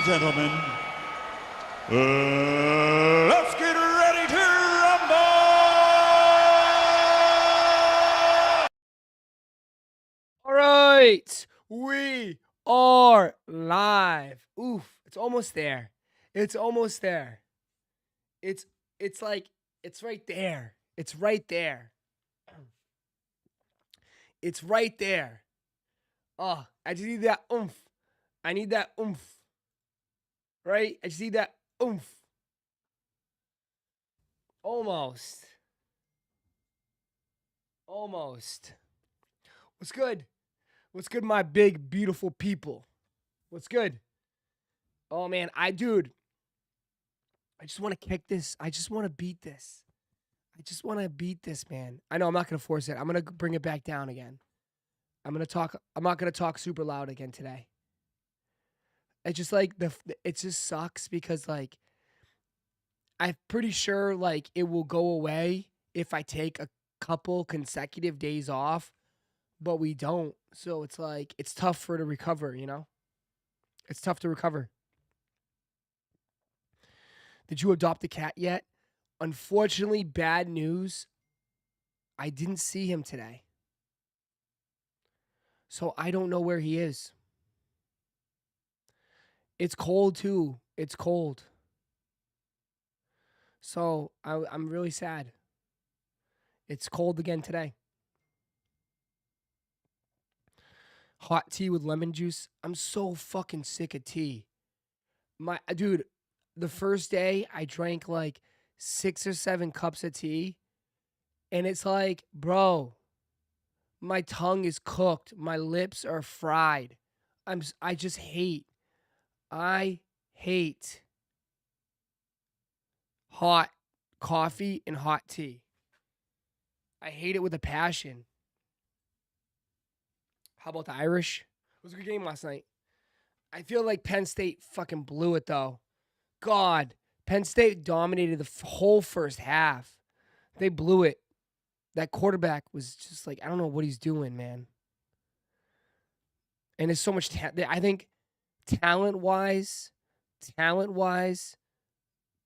gentlemen, let's get ready to rumble! All right, we are live. Oof, it's almost there. It's almost there. It's like it's right there. It's right there. It's right there. Oh, I just need that oomph. I need that oomph. Right? I just need that oomph. Almost. Almost. What's good? What's good, my big, beautiful people? What's good? Oh, man. I just want to kick this. I just want to beat this. I just want to beat this, man. I know I'm not going to force it. I'm going to bring it back down again. I'm not going to talk super loud again today. It's just like it just sucks because like I'm pretty sure like it will go away if I take a couple consecutive days off, but we don't. So it's like it's tough for it to recover, you know? It's tough to recover. Did you adopt a cat yet? Unfortunately, bad news. I didn't see him today. So I don't know where he is. It's cold too. It's cold. So I'm really sad. It's cold again today. Hot tea with lemon juice. I'm so fucking sick of tea. Dude, the first day I drank like 6 or 7 cups of tea, and it's like, bro, my tongue is cooked. My lips are fried. I just hate. I hate hot coffee and hot tea. I hate it with a passion. How about the Irish? It was a good game last night. I feel like Penn State fucking blew it though. God, Penn State dominated the whole first half. They blew it. That quarterback was just like, I don't know what he's doing, man. And there's so much I think talent-wise,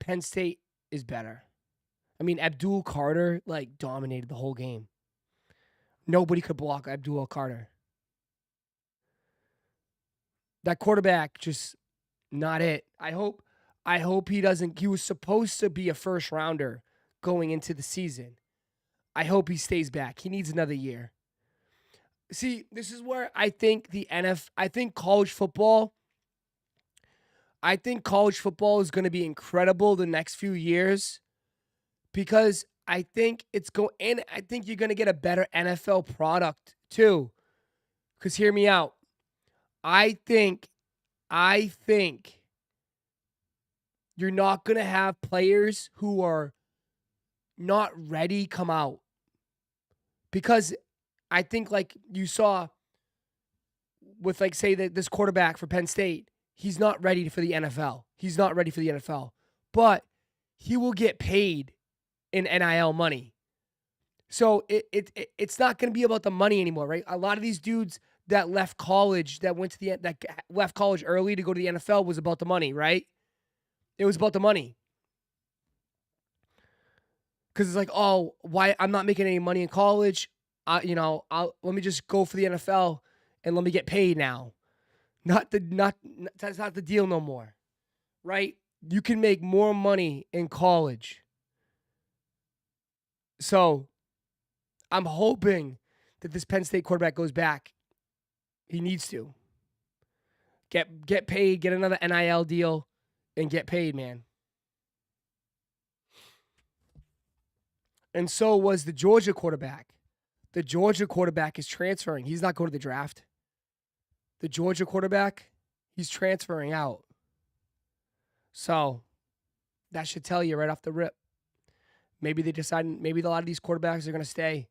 Penn State is better. I mean, Abdul Carter like dominated the whole game. Nobody could block Abdul Carter. That quarterback just not it. I hope he doesn't. He was supposed to be a first rounder going into the season. I hope he stays back. He needs another year. See, this is where I think I think college football is going to be incredible the next few years because I think I think you're going to get a better NFL product too. Cuz hear me out. I think you're not going to have players who are not ready come out. Because I think like you saw with like say that this quarterback for Penn State, he's not ready for the NFL. He's not ready for the NFL. But he will get paid in NIL money. So it's not going to be about the money anymore, right? A lot of these dudes that left college, that left college early to go to the NFL was about the money, right? It was about the money. Because it's like, oh, why I'm not making any money in college. Let me just go for the NFL and let me get paid now. That's not the deal no more, right? You can make more money in college. So I'm hoping that this Penn State quarterback goes back. He needs to get paid, get another NIL deal, and get paid, man. And so was the Georgia quarterback. The Georgia quarterback is transferring. He's not going to the draft. The Georgia quarterback, he's transferring out. So that should tell you right off the rip. Maybe they decide, maybe a lot of these quarterbacks are going to stay.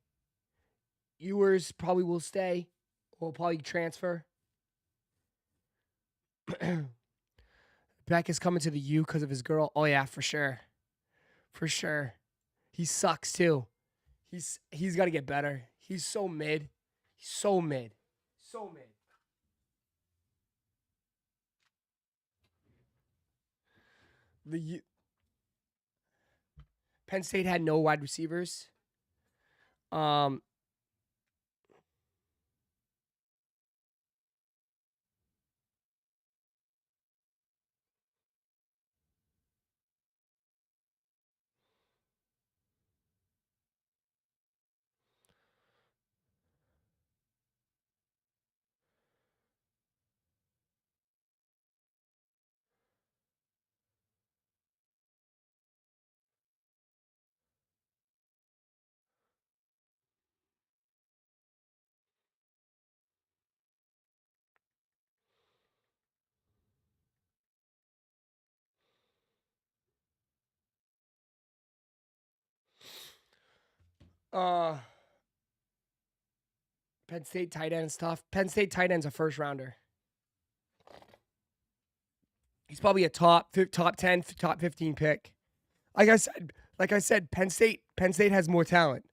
Ewers probably will stay. Will probably transfer. Beck is coming to the U because of his girl. Oh, yeah, for sure. For sure. He sucks, too. He's got to get better. He's so mid. He's so mid. So mid. Penn State had no wide receivers. Um, uh, Penn State tight end stuff. Penn State tight end's a first rounder. He's probably a top 10, top 15 pick. Like I said, Penn State has more talent.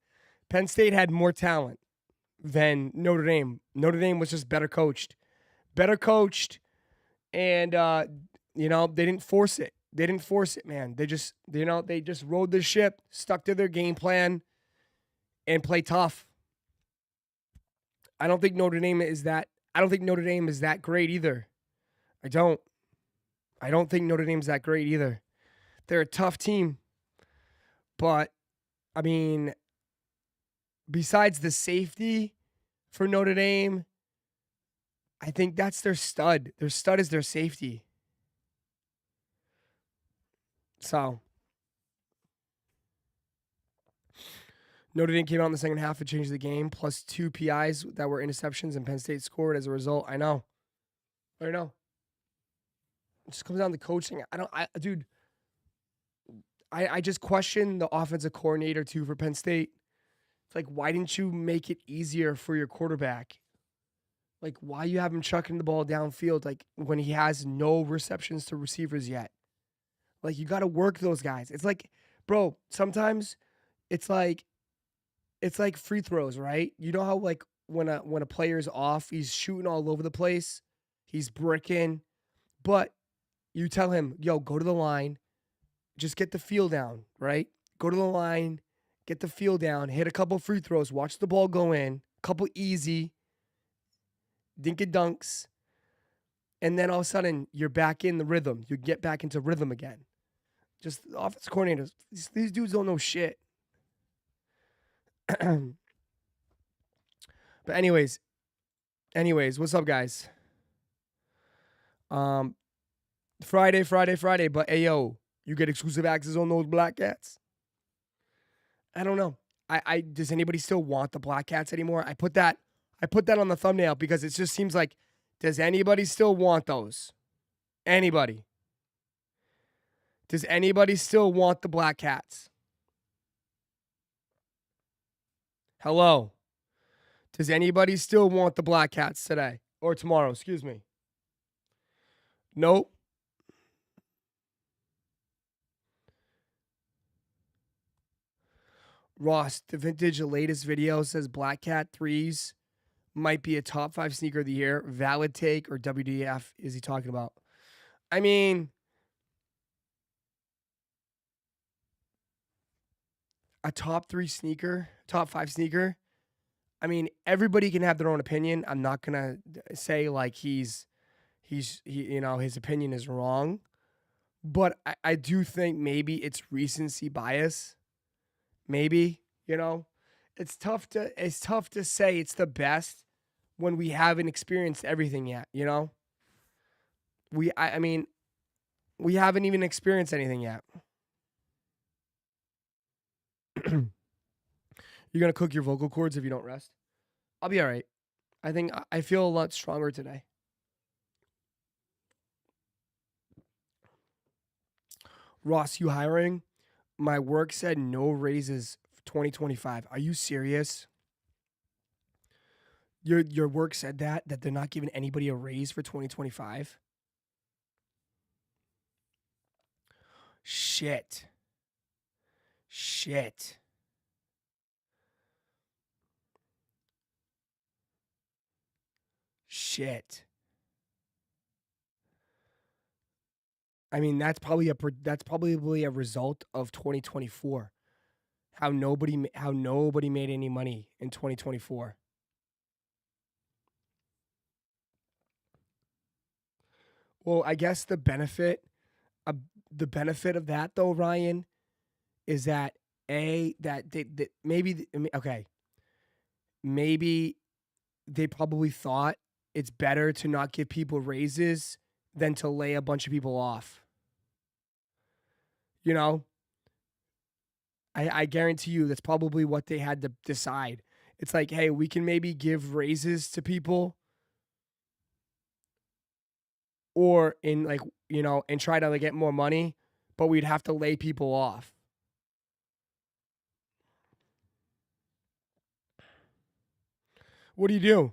Penn State had more talent than Notre Dame. Notre Dame was just better coached. And they didn't force it. They didn't force it, man. They just rode the ship, stuck to their game plan, and play tough. I don't think Notre Dame is that great either. I don't think Notre Dame's that great either. They're a tough team. But I mean, besides the safety for Notre Dame, I think that's their stud. Their stud is their safety. So Notre Dame came out in the second half and changed the game, plus 2 PIs that were interceptions, and Penn State scored as a result. I know. It just comes down to coaching. I just question the offensive coordinator too for Penn State. It's like, why didn't you make it easier for your quarterback? Like, why you have him chucking the ball downfield like when he has no receptions to receivers yet? Like, you got to work those guys. It's like, bro, sometimes it's like free throws, right? You know how like when a player's off, he's shooting all over the place, he's bricking, but you tell him, yo, go to the line, just get the feel down, right? Go to the line, get the feel down, hit a couple free throws, watch the ball go in, couple easy dinky dunks, and then all of a sudden you're back in the rhythm. You get back into rhythm again. Just the offensive coordinators, these dudes don't know shit. But anyways, what's up, guys? Friday, but ayo, you get exclusive access on those Black Cats. I don't know. I does anybody still want the Black Cats anymore? I put that on the thumbnail because it just seems like, does anybody still want those? Anybody? Does anybody still want the Black Cats? Hello? Does anybody still want the Black Cats today? Or tomorrow, excuse me. Nope. Ross, the vintage latest video says Black Cat 3's might be a top 5 sneaker of the year. Valid take or WDF is he talking about? I mean, a top 5 sneaker. I mean, everybody can have their own opinion. I'm not gonna say like his opinion is wrong, but I do think maybe it's recency bias. Maybe, it's tough to say it's the best when we haven't experienced everything yet. I mean, we haven't even experienced anything yet. You're gonna cook your vocal cords if you don't rest. I'll be all right. I feel a lot stronger today. Ross, you hiring? My work said no raises 2025. Are you serious? Your work said that they're not giving anybody a raise for 2025? Shit. Shit. I mean, that's probably a result of 2024. How nobody made any money in 2024. Well, I guess of the benefit of that though, Ryan, is that that okay, maybe they probably thought it's better to not give people raises than to lay a bunch of people off. You know, I guarantee you that's probably what they had to decide. It's like, hey, we can maybe give raises to people or in like, and try to like get more money, but we'd have to lay people off. What do you do?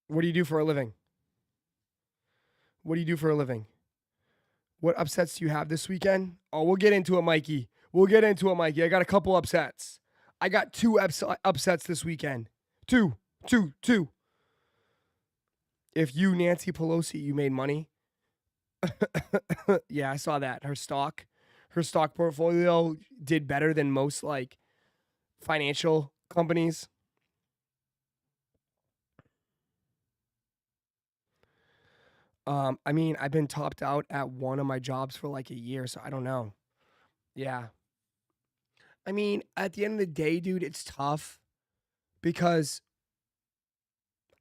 What do you do for a living? What do you do for a living? What upsets do you have this weekend? Oh, we'll get into it, Mikey. We'll get into it, Mikey. I got a couple upsets. I got two upsets this weekend. Two. If you, Nancy Pelosi, you made money. Yeah, I saw that. Her stock portfolio did better than most like financial companies. I mean, I've been topped out at one of my jobs for like a year, so I don't know. Yeah. I mean, at the end of the day, dude, it's tough because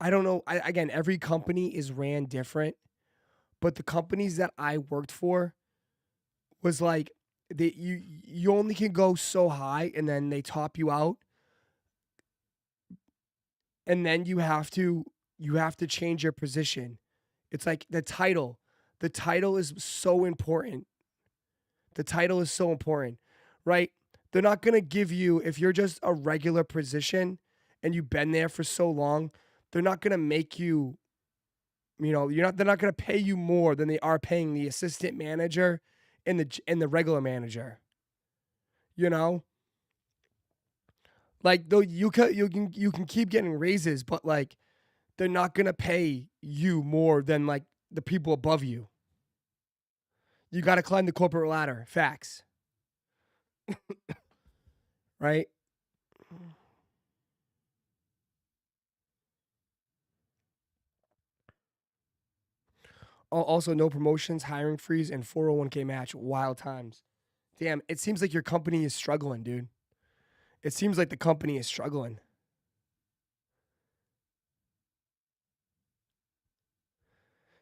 I don't know. Again, every company is ran different, but the companies that I worked for was like you only can go so high and then they top you out and then you have to change your position. It's like the title. The title is so important. The title is so important, right? They're not going to give you, if you're just a regular position and you've been there for so long, they're not going to make you, they're not going to pay you more than they are paying the assistant manager and the regular manager. You know? Like though you can keep getting raises, but like they're not going to pay you more than like the people above you. You got to climb the corporate ladder. Facts. Right? Also, no promotions, hiring freeze, and 401k match. Wild times. Damn, it seems like your company is struggling, dude. It seems like the company is struggling.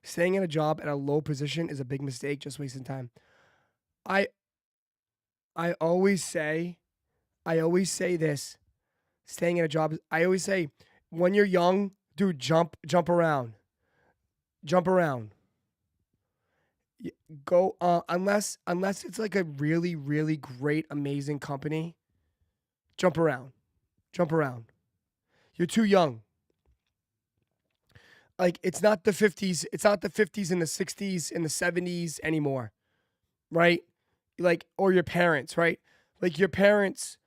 Staying in a job at a low position is a big mistake, just wasting time. I I always say, I always say this. Staying in a job, I always say, when you're young, dude, jump around. Jump around. Go unless it's like a really, really great, amazing company. Jump around. Jump around. You're too young. Like it's not the 50s, it's not the 50s and the 60s and the 70s anymore, right? Like or your parents, right? Like your parents,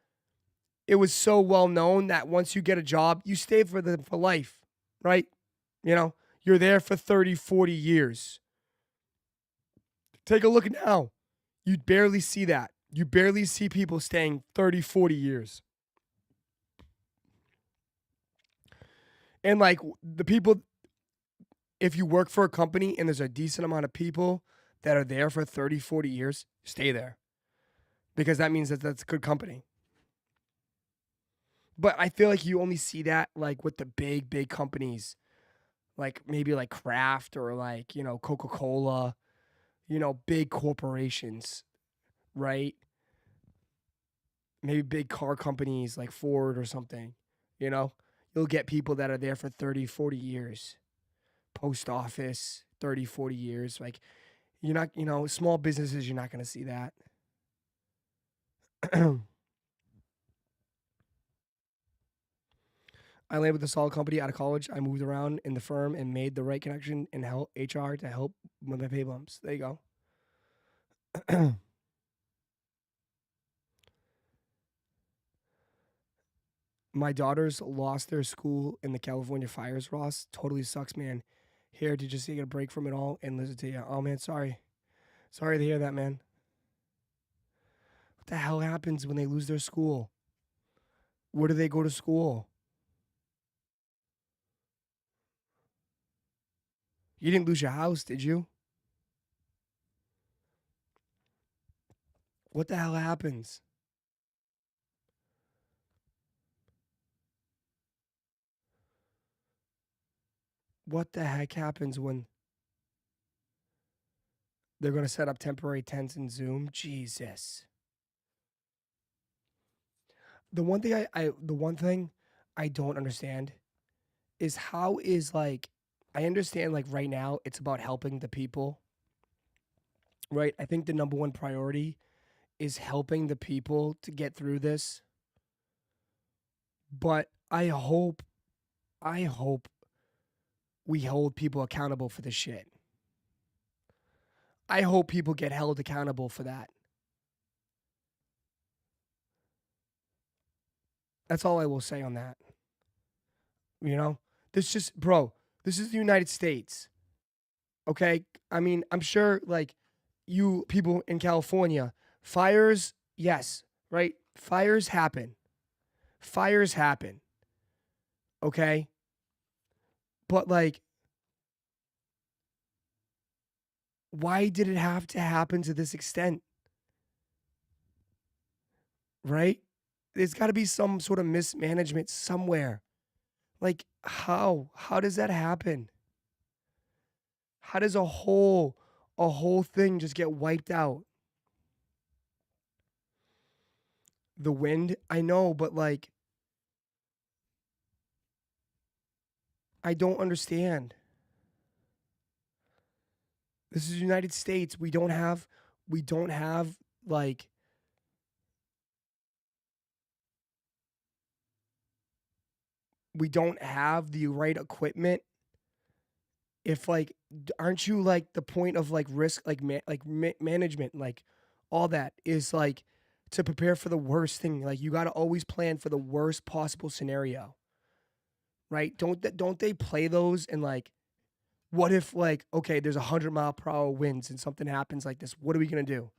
it was so well known that once you get a job, you stay for life, right? You're there for 30, 40 years. Take a look now. You barely see that. You barely see people staying 30, 40 years. And like the people, if you work for a company and there's a decent amount of people that are there for 30, 40 years, stay there. Because that means that that's a good company. But I feel like you only see that like with the big companies, like maybe like Kraft or like, Coca-Cola, big corporations, right? Maybe big car companies like Ford or something, you know? You'll get people that are there for 30, 40 years. Post office, 30, 40 years. Like, you're not, small businesses, you're not going to see that. I landed with a solid company out of college. I moved around in the firm and made the right connection in HR to help with my pay bumps. There you go. My daughters lost their school in the California fires, Ross. Totally sucks, man. Here to just take a break from it all and listen to you. Oh, man, sorry. Sorry to hear that, man. What the hell happens when they lose their school? Where do they go to school? You didn't lose your house, did you? What the hell happens? What the heck happens when they're going to set up temporary tents in Zoom? Jesus. The one thing I don't understand is how is like I understand like right now it's about helping the people, right? I think the number one priority is helping the people to get through this. But I hope we hold people accountable for this shit. I hope people get held accountable for that. That's all I will say on that. You know? This just, bro, this is the United States. Okay? I mean, I'm sure like you people in California, fires, yes, right? Fires happen. Fires happen. Okay? But like why did it have to happen to this extent? Right? There's got to be some sort of mismanagement somewhere. Like how? How does that happen? How does a whole thing just get wiped out? The wind, I know, but like I don't understand. This is the United States. We don't have like we don't have the right equipment. If like aren't you like the point of like risk like management like all that is like to prepare for the worst thing. Like you got to always plan for the worst possible scenario, right? Don't they play those and like what if like okay, there's 100-mile-per-hour winds and something happens like this? What are we gonna do?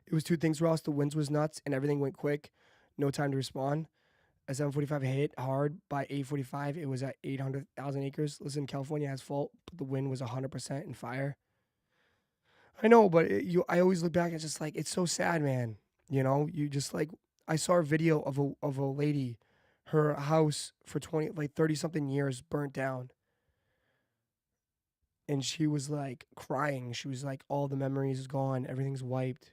It was two things, Ross. The winds was nuts and everything went quick. No time to respond. A 745 hit hard by 845. It was at 800,000 acres. Listen, California has fault, but the wind was 100% in fire. I know, but I always look back. It's just like it's so sad, man. You know, you just like I saw a video of a lady, her house for 30 something years burnt down, and she was like crying. She was like, all the memories is gone, everything's wiped,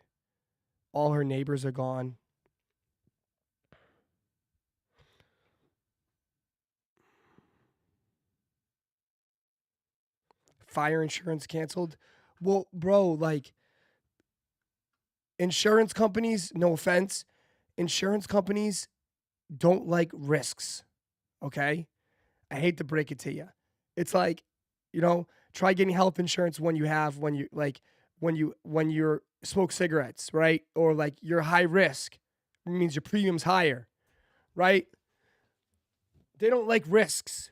all her neighbors are gone. Fire insurance canceled. Well, bro, like insurance companies, no offense, insurance companies don't like risks. Okay? I hate to break it to you. It's like, try getting health insurance when you're smoke cigarettes, right? Or like you're high risk. It means your premium's higher, right? They don't like risks.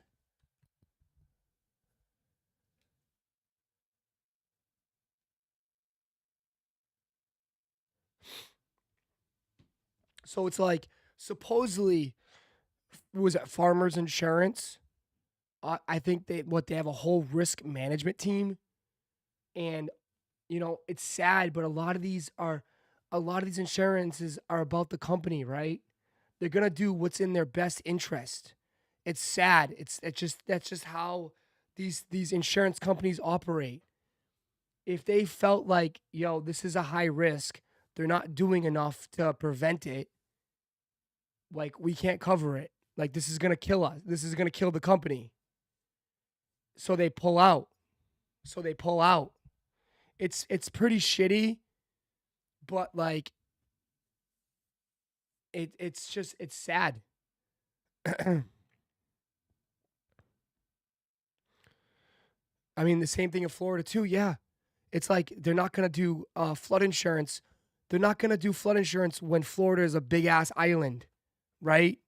So it's like supposedly was it farmers insurance? I think they have a whole risk management team, and it's sad, but a lot of these insurances are about the company, right? They're gonna do what's in their best interest. It's sad. It's just that's just how these insurance companies operate. If they felt like, this is a high risk, they're not doing enough to prevent it, like we can't cover it. Like this is gonna kill us. This is gonna kill the company. So they pull out. So they pull out. It's pretty shitty, but like it's sad. I mean, the same thing in Florida too. Yeah, it's like they're not gonna do flood insurance. They're not going to do flood insurance when Florida is a big ass island, right?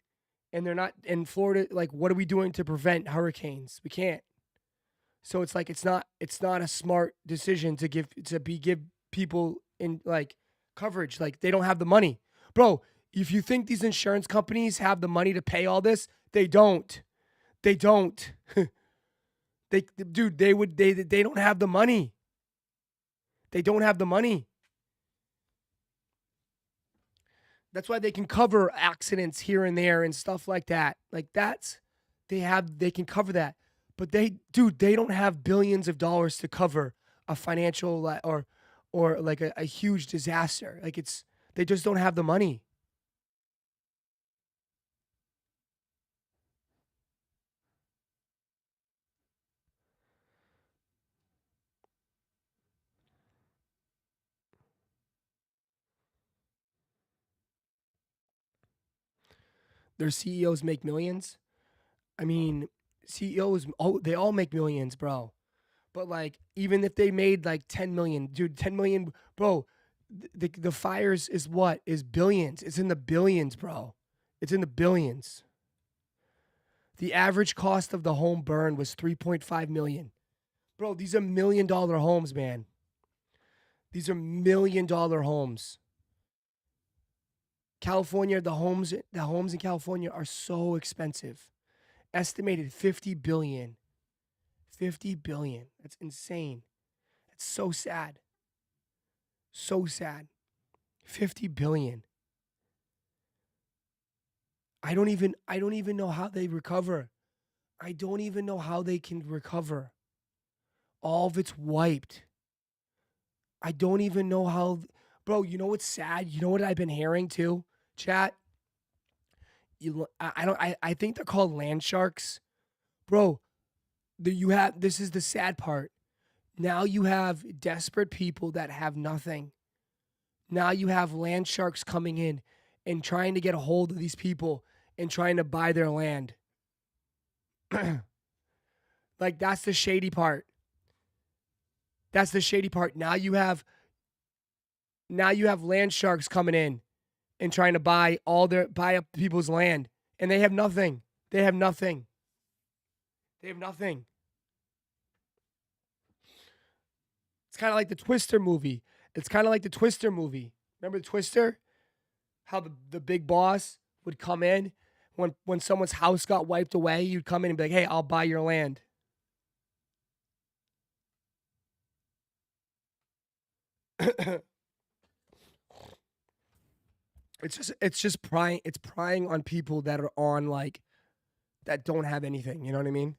And they're not in Florida. Like, what are we doing to prevent hurricanes? We can't. So it's like it's not a smart decision to give people in like coverage. Like, they don't have the money, bro. If you think these insurance companies have the money to pay all this, they don't. They don't. They don't have the money. They don't have the money. That's why they can cover accidents here and there and stuff like that. Like, they can cover that. But they don't have billions of dollars to cover a financial or like a huge disaster. Like, they just don't have the money. Their CEOs make millions. I mean, CEOs, they all make millions, bro. But like, even if they made like 10 million, dude, 10 million, bro, the fires is what? Is billions. It's in the billions, bro. It's in the billions. The average cost of the home burn was 3.5 million. Bro, these are $1 million homes, man. These are $1 million homes. California, the homes in California are so expensive. Estimated 50 billion. 50 billion. That's insane. It's so sad. So sad. 50 billion. I don't even know how they recover. I don't even know how they can recover. All of it's wiped. I don't even know how. Bro, you know what's sad? You know what I've been hearing too, chat? I think they're called land sharks. Bro, this is the sad part. Now you have desperate people that have nothing. Now you have land sharks coming in and trying to get a hold of these people and trying to buy their land. Like, that's the shady part. That's the shady part. Now you have land sharks coming in and trying to buy up people's land, and they have nothing. They have nothing. They have nothing. It's kind of like the Twister movie. Remember the Twister? How the big boss would come in when someone's house got wiped away. You'd come in and be like, "Hey, I'll buy your land." It's just prying. It's prying on people that are on, like, that don't have anything. You know what I mean?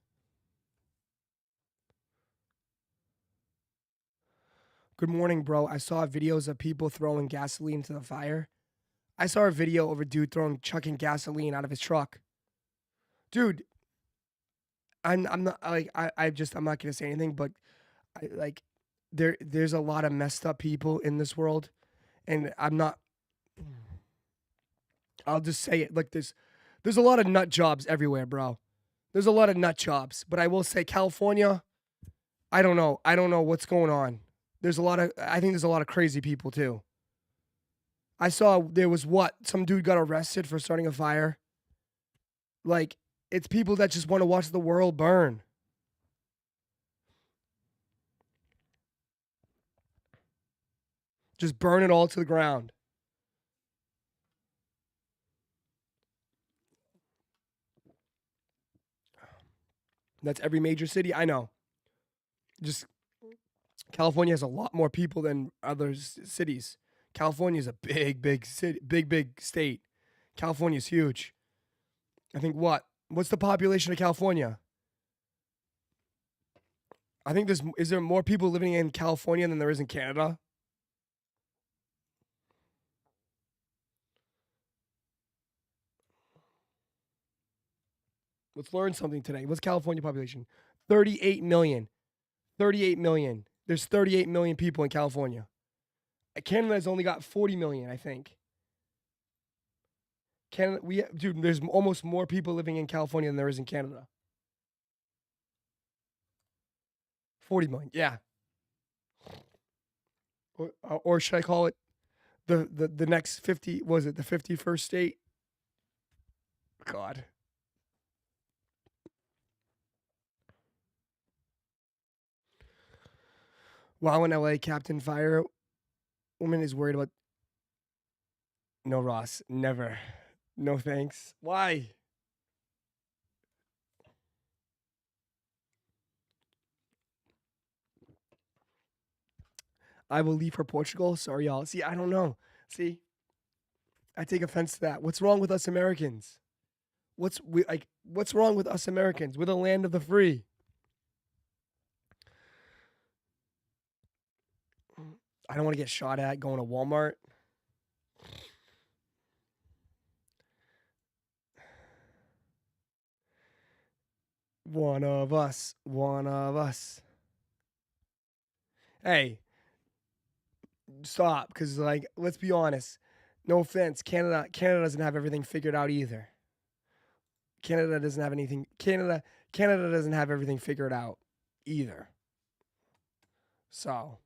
Good morning, bro. I saw videos of people throwing gasoline into the fire. I saw a video of a dude chucking gasoline out of his truck. Dude, I'm not like I'm not gonna say anything, but there's a lot of messed up people in this world, and I'll just say it like this. There's a lot of nut jobs everywhere, bro. There's a lot of nut jobs, but I will say California, I don't know. I don't know what's going on. I think there's a lot of crazy people too. I saw there was some dude got arrested for starting a fire. Like, it's people that just want to watch the world burn. Just burn it all to the ground. That's every major city. I know. Just California has a lot more people than other cities. California is a big city, big state. California is huge. I think what's the population of California? I think is there more people living in California than there is in Canada? Let's learn something today. What's California population? 38 million. 38 million. There's 38 million people in California. Canada's only got 40 million, I think. Dude, there's almost more people living in California than there is in Canada. 40 million, yeah. Or should I call it The next 50, was it the 51st state? God. Wow, in LA, Captain Fire woman is worried about. No, Ross, never. No thanks. Why? I will leave for Portugal. Sorry, y'all. See, I don't know. See, I take offense to that. What's wrong with us Americans? What's wrong with us Americans? We're the land of the free. I don't want to get shot at going to Walmart. One of us. One of us. Hey, stop. Because, like, let's be honest. No offense. Canada doesn't have everything figured out either. Canada doesn't have anything. Canada doesn't have everything figured out either. So.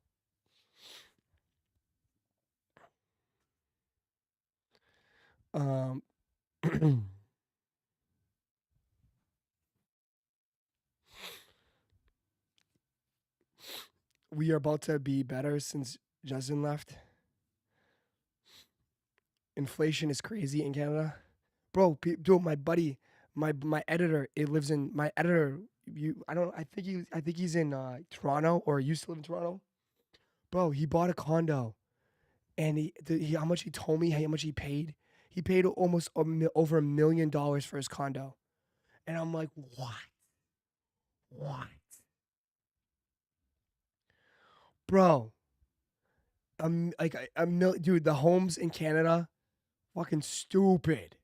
We are about to be better since Justin left. Inflation is crazy in Canada, bro. Dude, my buddy, my editor, my editor. I think he's in Toronto, or used to live in Toronto. Bro, he bought a condo, and how much he told me, how much he paid. He paid almost over $1 million for his condo, and I'm like, what? Bro, dude, the homes in Canada, fucking stupid.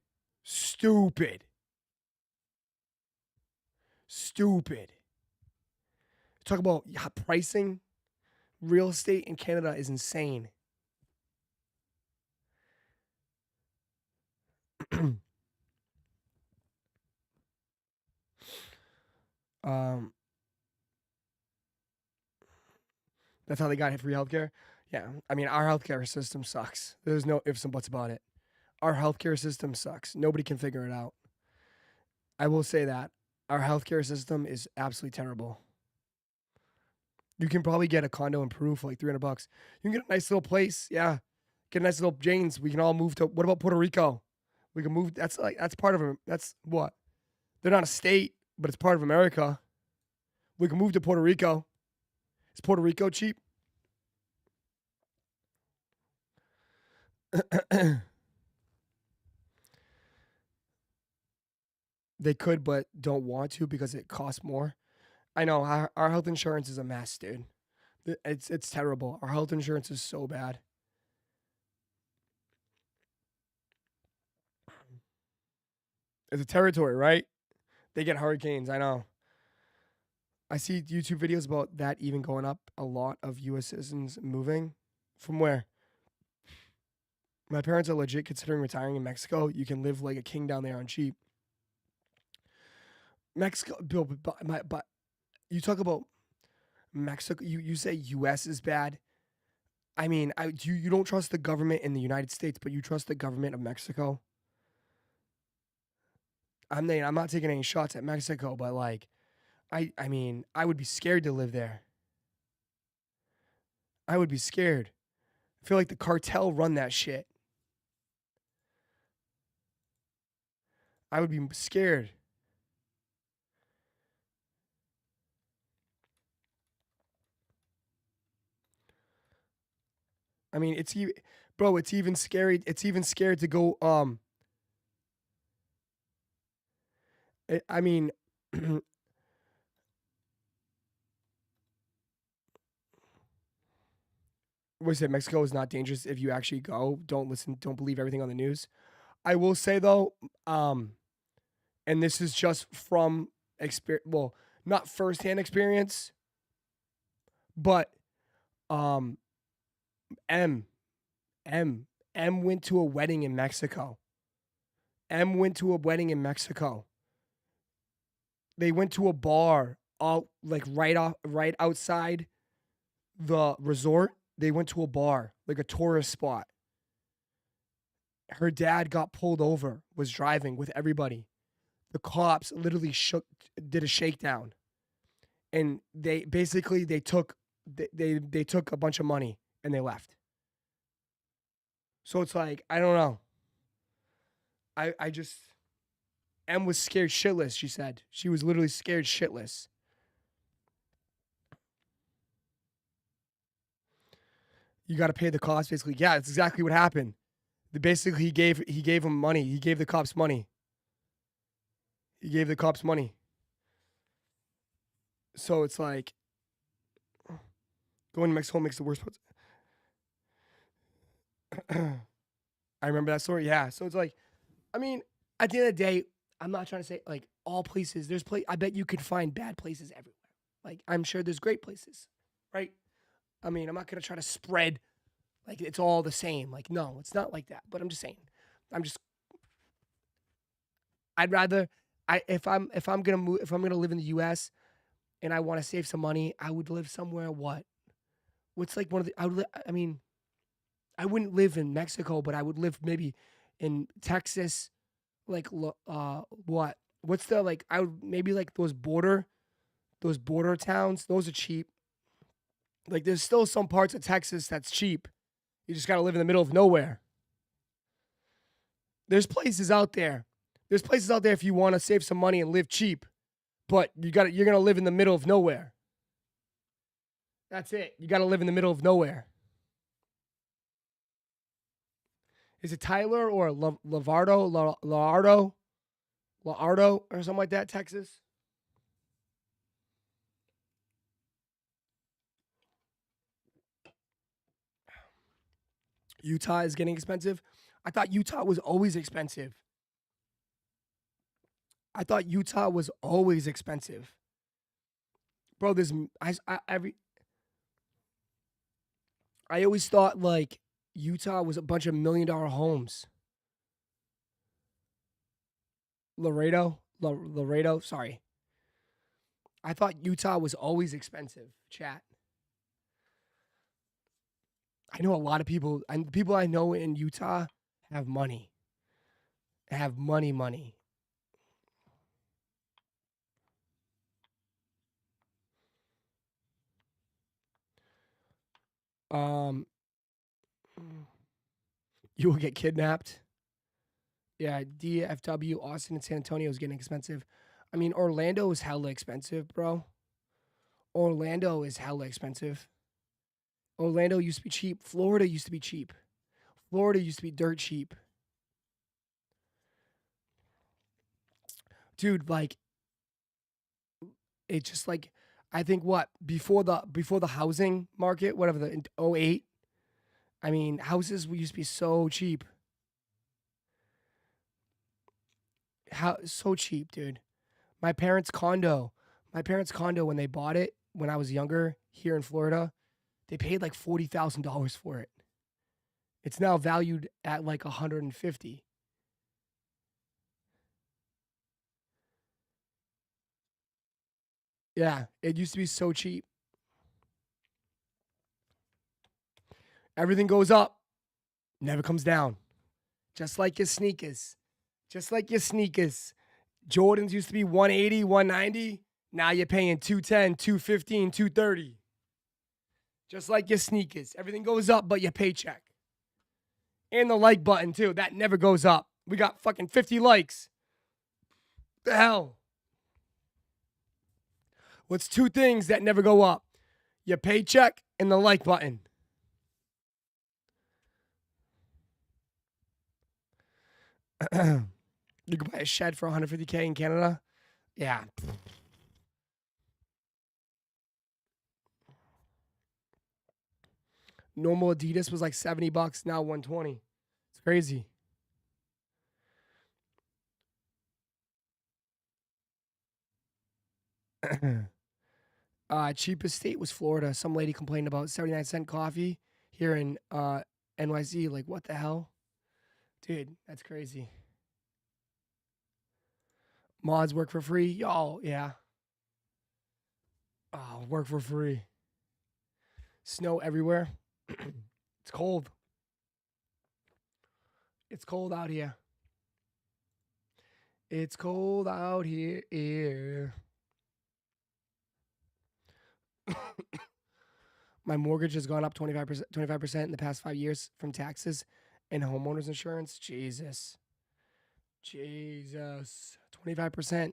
Talk about pricing. Real estate in Canada is insane. That's how they got free healthcare. Yeah, I mean, our healthcare system sucks. There's no ifs and buts about it. Our healthcare system sucks. Nobody can figure it out. I will say that our healthcare system is absolutely terrible. You can probably get a condo in Peru for like $300. You can get a nice little place. Yeah, get a nice little Janes. We can all move to. What about Puerto Rico? We can move. That's part of. That's what. They're not a state, but it's part of America. We can move to Puerto Rico. Is Puerto Rico cheap? They could, but don't want to because it costs more. I know our health insurance is a mess, dude. It's terrible. Our health insurance is so bad. It's a territory, right? They get hurricanes. I know. I see YouTube videos about that even going up. A lot of U.S. citizens moving. From where? My parents are legit considering retiring in Mexico. You can live like a king down there on cheap. Mexico, Bill, but you talk about Mexico. You say U.S. is bad. I mean, you don't trust the government in the United States, but you trust the government of Mexico. I'm not taking any shots at Mexico, but like, I mean, I would be scared to live there. I would be scared. I feel like the cartel run that shit. I would be scared. I mean, it's even scary. It's even scared to go. I mean, what is it? Mexico is not dangerous if you actually go. Don't listen. Don't believe everything on the news. I will say though, and this is just from experience. Well, not firsthand experience, but M went to a wedding in Mexico. M went to a wedding in Mexico. They went to a bar right outside the resort. They went to a bar, like a tourist spot. Her dad got pulled over, was driving with everybody. The cops literally did a shakedown, and they basically they took a bunch of money and they left. So it's like, I don't know. I just M was scared shitless, she said. She was literally scared shitless. You got to pay the cost, basically. Yeah, that's exactly what happened. Basically, he gave him money. He gave the cops money. He gave the cops money. So it's like, going to Mexico makes the worst. I remember that story. Yeah. So it's like, I mean, at the end of the day, I'm not trying to say like all places. I bet you could find bad places everywhere. Like, I'm sure there's great places, right? I mean, I'm not gonna try to spread like it's all the same. Like, no, it's not like that. But I'm just saying. I'd rather if I'm gonna move, if I'm gonna live in the U.S. and I want to save some money, I would live somewhere. What's like one of the? I mean, I wouldn't live in Mexico, but I would live maybe in Texas. Like, what? What's the like? I would maybe like those border towns. Those are cheap. Like, there's still some parts of Texas that's cheap. You just gotta live in the middle of nowhere. There's places out there. There's places out there if you want to save some money and live cheap, but you're gonna live in the middle of nowhere. That's it. You gotta live in the middle of nowhere. Is it Tyler or Laardo, or something like that? Texas. Utah is getting expensive. I thought Utah was always expensive. Bro. I always thought like Utah was a bunch of $1 million homes. Laredo. Sorry. I thought Utah was always expensive. Chat. I know a lot of people, and people I know in Utah have money. Have money. Um, you will get kidnapped. Yeah, DFW, Austin, and San Antonio is getting expensive. I mean, Orlando is hella expensive, bro. Orlando is hella expensive. Orlando used to be cheap. Florida used to be cheap. Florida used to be dirt cheap. Dude, like, it's just like, I think what before the housing market, whatever, the in '08, I mean, houses used to be so cheap. How so cheap, dude. My parents' condo, when they bought it when I was younger here in Florida, they paid like $40,000 for it. It's now valued at like 150. Yeah, it used to be so cheap. Everything goes up, never comes down. Just like your sneakers. Jordans used to be 180, 190. Now you're paying 210, 215, 230. Just like your sneakers. Everything goes up but your paycheck. And the like button, too. That never goes up. We got fucking 50 likes. The hell? What's two things that never go up? Your paycheck and the like button. You can buy a shed for $150K in Canada. Yeah. Normal Adidas was like $70, now $120. It's crazy. Cheapest state was Florida. Some lady complained about 79-cent coffee here in NYC. Like, what the hell? Dude, that's crazy. Mods work for free. Y'all, yeah. Oh, work for free. Snow everywhere. It's cold. It's cold out here. It's cold out here. My mortgage has gone up 25% in the past 5 years from taxes and homeowners insurance. Jesus. 25%.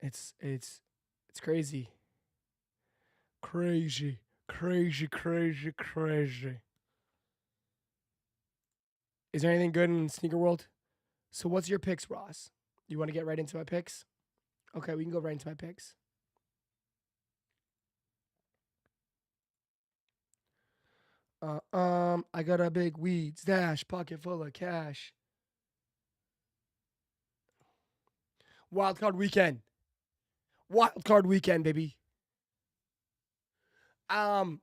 It's crazy. Crazy. Is there anything good in sneaker world? So what's your picks, Ross? You want to get right into my picks? Okay, we can go right into my picks. I got a big weed stash, pocket full of cash. Wildcard weekend. Wildcard weekend, baby. I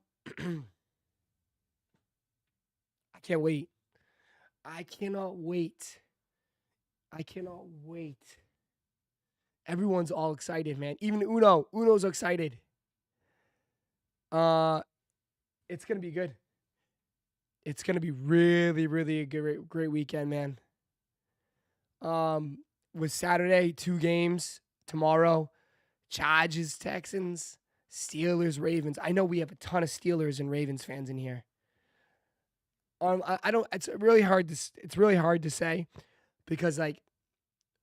can't wait. I cannot wait. Everyone's all excited, man. Even Uno. Uno's excited. It's gonna be good. It's gonna be really, really a great weekend, man. With Saturday, 2 games. Tomorrow, Chargers, Texans, Steelers, Ravens. I know we have a ton of Steelers and Ravens fans in here. I don't. It's really hard to say because like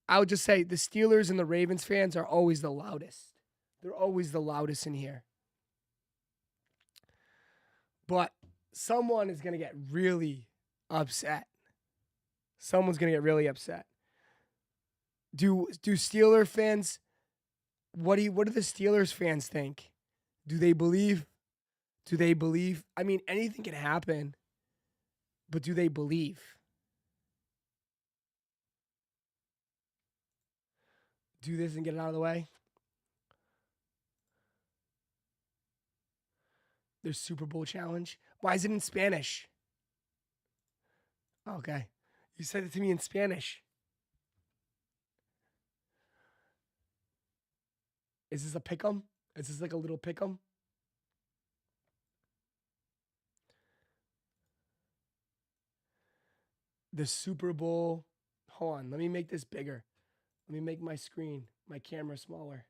I would just say the Steelers and the Ravens fans are always the loudest. They're always the loudest in here. But someone is gonna get really upset. Someone's gonna get really upset. Do Steeler fans? What do the Steelers fans think? Do they believe? I mean, anything can happen. But do they believe? Do this and get it out of the way. Their Super Bowl challenge. Why is it in Spanish? Okay. You said it to me in Spanish. Is this a pick'em? Is this like a little pick'em? The Super Bowl. Hold on. Let me make this bigger. Let me make my screen, my camera smaller.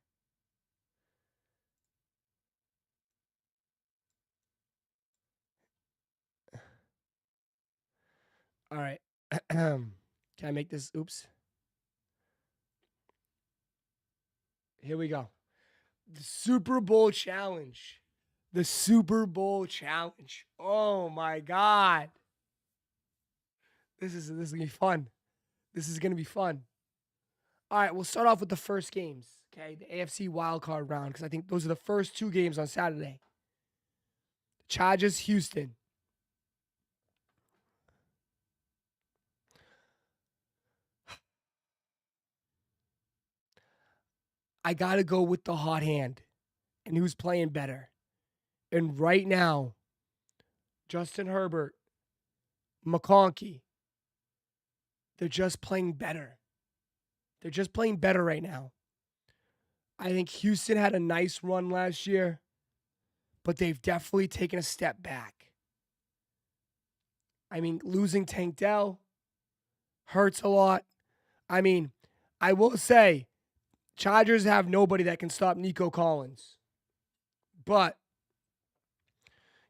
All right. Can I make this? Oops. Here we go. The Super Bowl challenge. The Super Bowl challenge. Oh my God. This is gonna be fun. This is gonna be fun. All right, we'll start off with the first games. Okay, the AFC wildcard round, because I think those are the first 2 games on Saturday. Chargers, Houston. I gotta go with the hot hand and who's playing better. And right now, Justin Herbert, McConkey, they're just playing better. They're just playing better right now. I think Houston had a nice run last year, but they've definitely taken a step back. I mean, losing Tank Dell hurts a lot. I mean, I will say, Chargers have nobody that can stop Nico Collins. But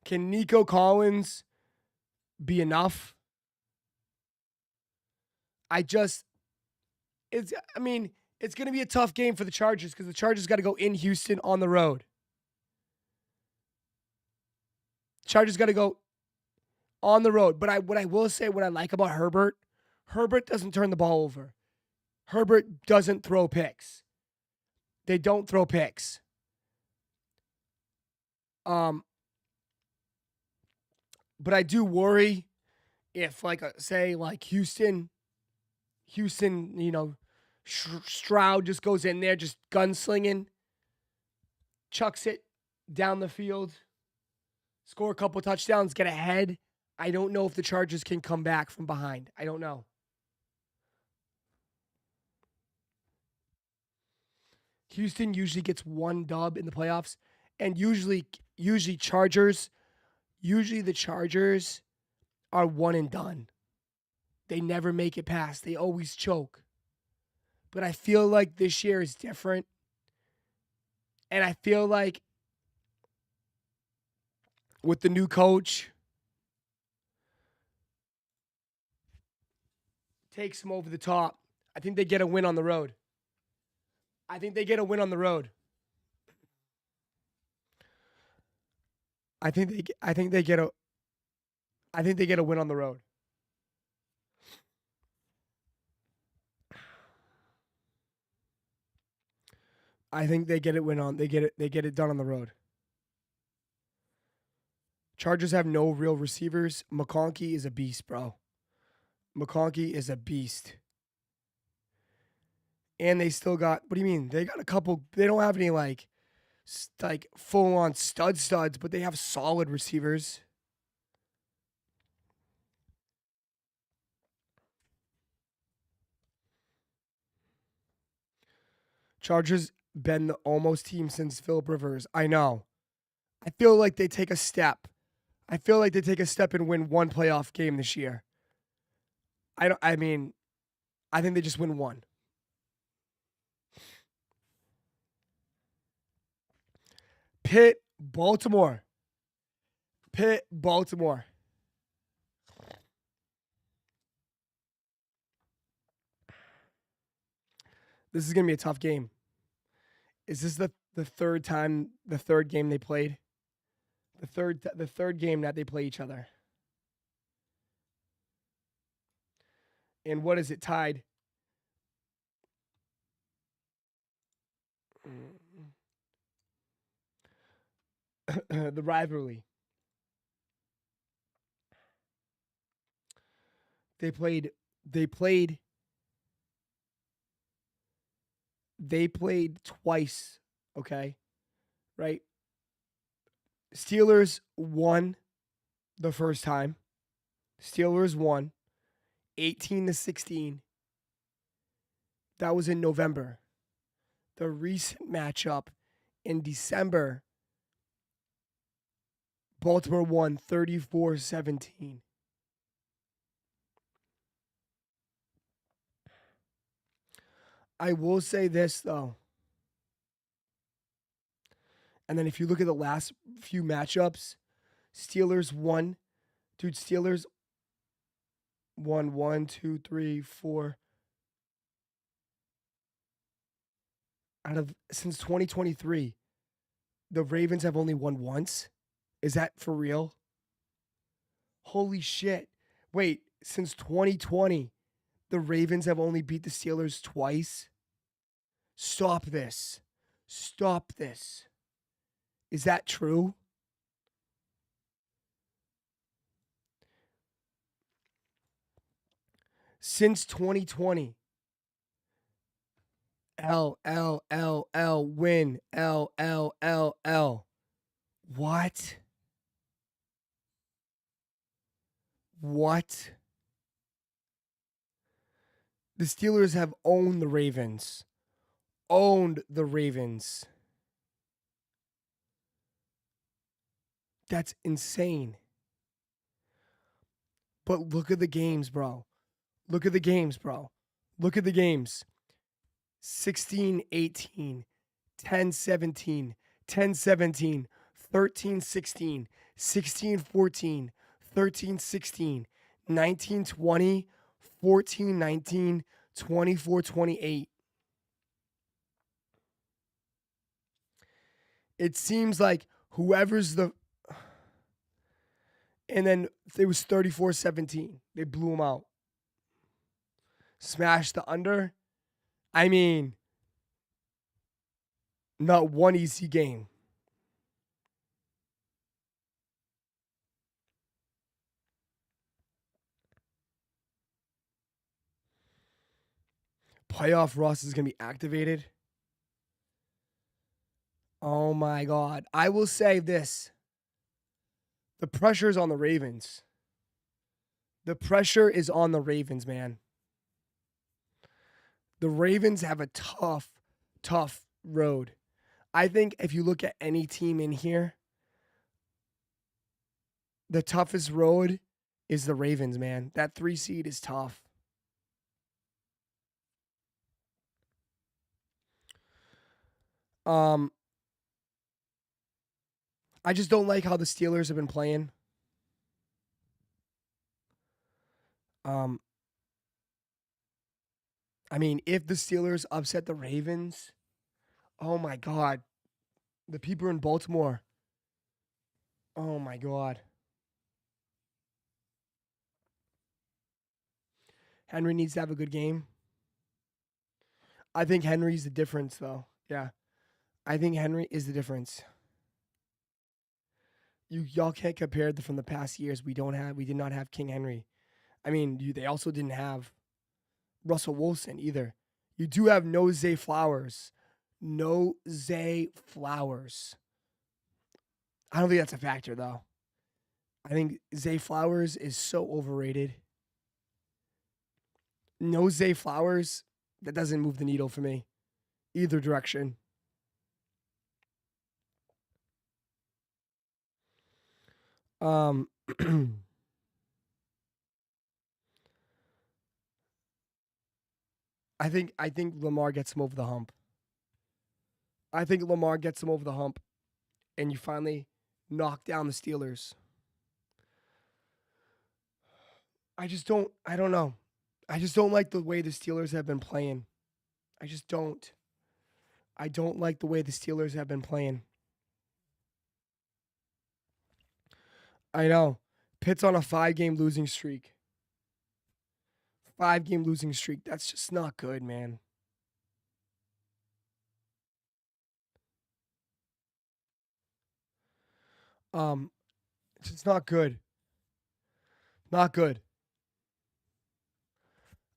can Nico Collins be enough? It's going to be a tough game for the Chargers because the Chargers got to go in Houston on the road. Chargers got to go on the road. But what I will say, what I like about Herbert doesn't turn the ball over. Herbert doesn't throw picks. They don't throw picks. But I do worry if, say Houston, Stroud just goes in there, just gunslinging, chucks it down the field, score a couple touchdowns, get ahead. I don't know if the Chargers can come back from behind. I don't know. Houston usually gets 1 dub in the playoffs, and usually the Chargers are one and done. They never make it past. They always choke. But I feel like this year is different. And I feel like with the new coach, takes them over the top. I think they get a win on the road. I think they get a win on the road. I think they get a win on the road. I think they get it done on the road. Chargers have no real receivers. McConkey is a beast, bro. McConkey is a beast. And they still got, what do you mean? They got a couple, they don't have any like full on studs, but they have solid receivers. Chargers been the almost team since Phillip Rivers. I know. I feel like they take a step. I feel like they take a step and win one playoff game this year. I think they just win one. Pitt, Baltimore. Pitt, Baltimore. This is going to be a tough game. Is this the third game they played? The third game that they play each other. And what is it tied? The rivalry. They played twice, okay? Right? Steelers won the first time. Steelers won 18-16. That was in November. The recent matchup in December, Baltimore won 34-17. I will say this, though. And then if you look at the last few matchups, Steelers won. Dude, Steelers won 1, 2, 3, 4. Since 2023, the Ravens have only won once. Is that for real? Holy shit. Wait, since 2020, the Ravens have only beat the Steelers twice? Stop this. Stop this. Is that true? Since 2020. L, win. L. What? What? The Steelers have owned the Ravens. Owned the Ravens. That's insane. But look at the games, bro. Look at the games, bro. Look at the games. 16-18, 10-17, 10-17, 13-16, 16-14, 13-16, 19-20, 14-19, 24-28. It seems like whoever's the... And then it was 34-17. They blew them out. Smashed the under. I mean, not one easy game. Playoff Ross is going to be activated. Oh my God. I will say this. The pressure is on the Ravens. The pressure is on the Ravens, man. The Ravens have a tough road. I think if you look at any team in here, the toughest road is the Ravens, man. That 3 seed is tough. I just don't like how the Steelers have been playing. I mean, if the Steelers upset the Ravens, oh my God. The people in Baltimore. Oh my God. Henry needs to have a good game. I think Henry's the difference, though. Yeah. I think Henry is the difference. Y'all can't compare from the past years. We did not have King Henry. I mean, they also didn't have Russell Wilson either. You do have no Zay Flowers. No Zay Flowers. I don't think that's a factor, though. I think Zay Flowers is so overrated. No Zay Flowers, that doesn't move the needle for me. Either direction. I think Lamar gets him over the hump. I think Lamar gets him over the hump, and you finally knock down the Steelers. I don't know. I just don't like the way the Steelers have been playing. I just don't. I don't like the way the Steelers have been playing. I know. Pitt's on a 5-game losing streak. 5-game losing streak. That's just not good, man. It's just not good. Not good.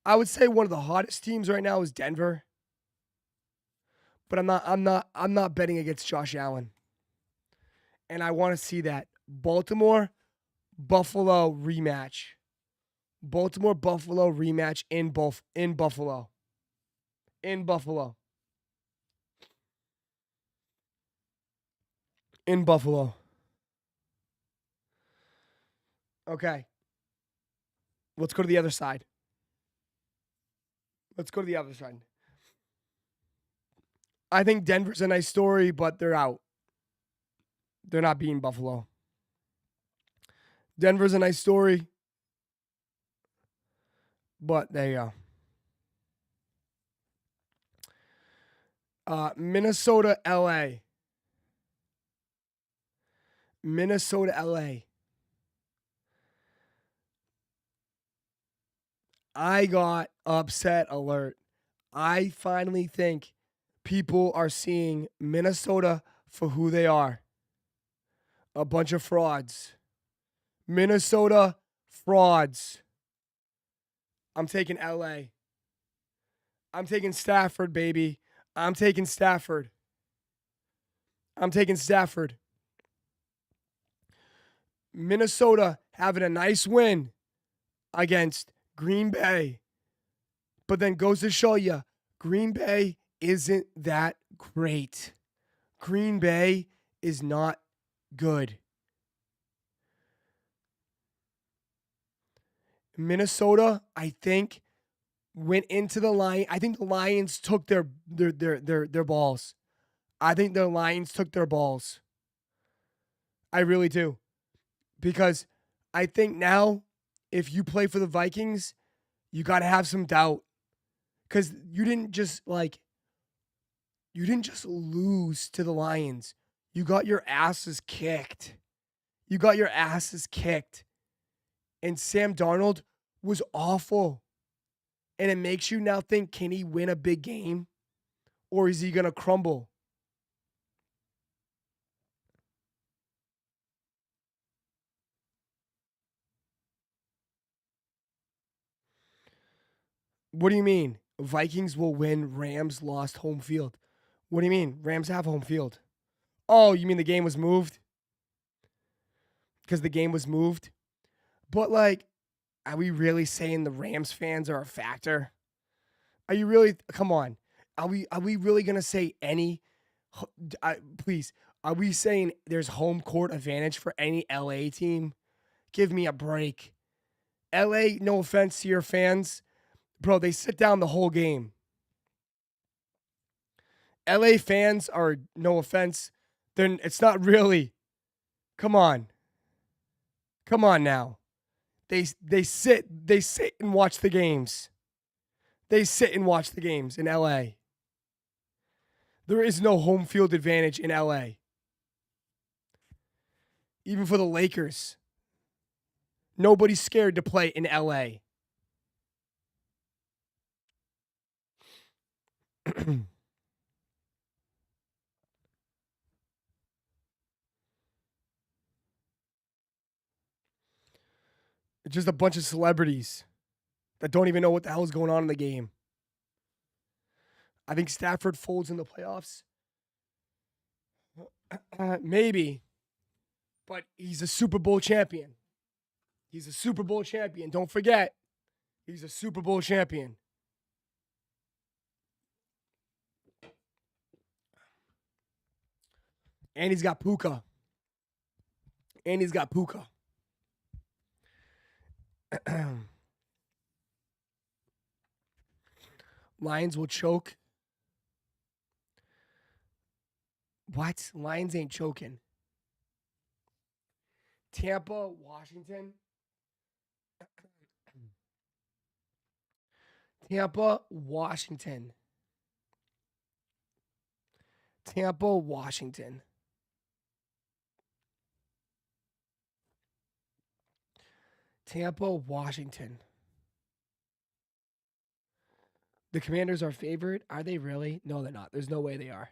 I would say one of the hottest teams right now is Denver. But I'm not betting against Josh Allen. And I want to see that Baltimore Buffalo rematch. Baltimore Buffalo rematch in Buffalo. In Buffalo. In Buffalo. Okay. Let's go to the other side. Let's go to the other side. I think Denver's a nice story, but they're out. They're not beating Buffalo. Denver's a nice story, but there you go. Minnesota, LA. Minnesota, LA. I got upset alert. I finally think people are seeing Minnesota for who they are. A bunch of frauds. Minnesota frauds. I'm taking LA. I'm taking Stafford, baby. I'm taking Stafford. I'm taking Stafford. Minnesota having a nice win against Green Bay. But then goes to show you, Green Bay isn't that great. Green Bay is not good. Minnesota, I think, went into the line. I think the Lions took their balls. I think the Lions took their balls. I really do. Because I think now, if you play for the Vikings, you got to have some doubt. Because you didn't just lose to the Lions. You got your asses kicked. You got your asses kicked. And Sam Darnold was awful. And it makes you now think, can he win a big game? Or is he going to crumble? What do you mean? Vikings will win, Rams lost home field. What do you mean? Rams have home field. Oh, you mean the game was moved? Because the game was moved? But are we really saying the Rams fans are a factor? Are you really? Come on. Are we really going to say any? Please. Are we saying there's home court advantage for any LA team? Give me a break. LA, no offense to your fans, bro, they sit down the whole game. LA fans are, no offense, then it's not really. Come on. Come on now. They sit and watch the games. They sit and watch the games in LA. There is no home field advantage in LA. Even for the Lakers. Nobody's scared to play in LA. It's just a bunch of celebrities that don't even know what the hell is going on in the game. I think Stafford folds in the playoffs. Maybe. But he's a Super Bowl champion. He's a Super Bowl champion. Don't forget. He's a Super Bowl champion. And he's got Puka. Lions will choke. What? Lions ain't choking. Tampa, Washington. Tampa, Washington. Tampa, Washington. Tampa, Washington. The Commanders are favored. Are they really? No, they're not. There's no way they are.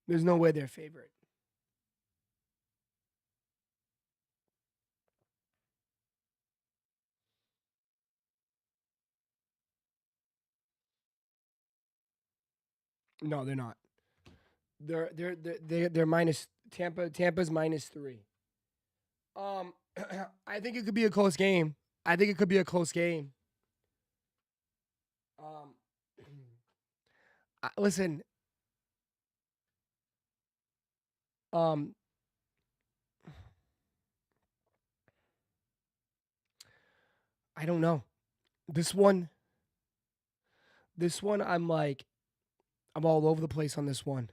There's no way they're favored. No, they're not. They're minus Tampa. Tampa's -3. I think it could be a close game. Listen. I don't know. This one, I'm all over the place on this one.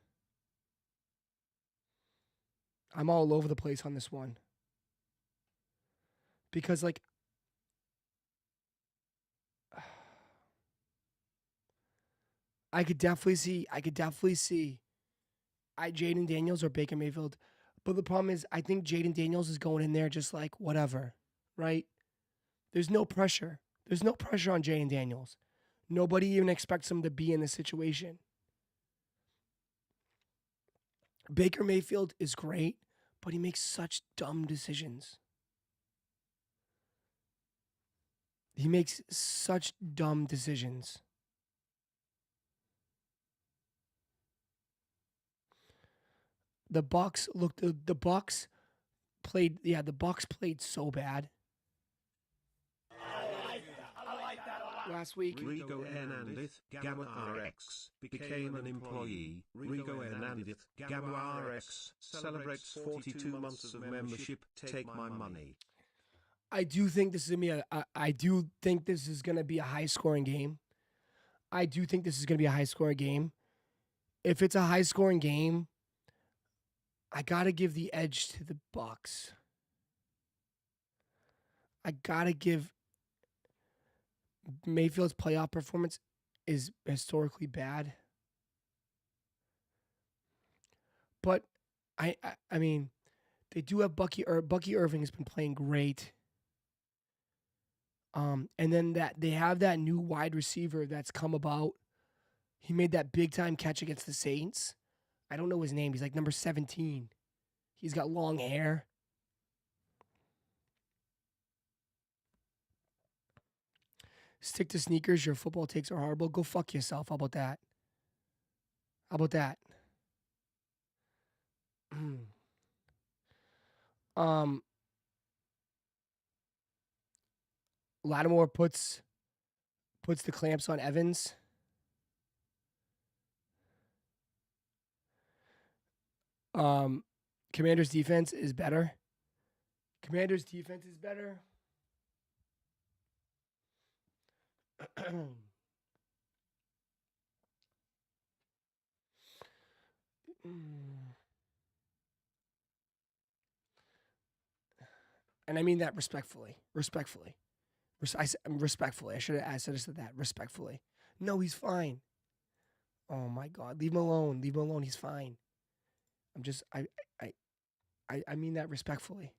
Because I could definitely see Jaden Daniels or Baker Mayfield. But the problem is I think Jaden Daniels is going in there just like whatever, right? There's no pressure. There's no pressure on Jaden Daniels. Nobody even expects him to be in this situation. Baker Mayfield is great, but he makes such dumb decisions. The Bucks played so bad last week. Rigo Hernandez, Gamma RX, became an employee. Rigo Hernandez, Gamma RX, celebrates 42 months of membership. Take my money. I do think this is gonna be a high scoring game. If it's a high scoring game, I gotta give the edge to the Bucks. I gotta give Mayfield's playoff performance is historically bad. But I mean, they do have Bucky Irving has been playing great. And then they have that new wide receiver that's come about. He made that big time catch against the Saints. I don't know his name. He's like number 17. He's got long hair. Stick to sneakers. Your football takes are horrible. Go fuck yourself. How about that? Lattimore puts the clamps on Evans. Commander's defense is better. And I mean that respectfully. Respectfully. Respectfully. I should have said that. Respectfully. No, he's fine. Oh my God. Leave him alone. Leave him alone. He's fine. I mean that respectfully.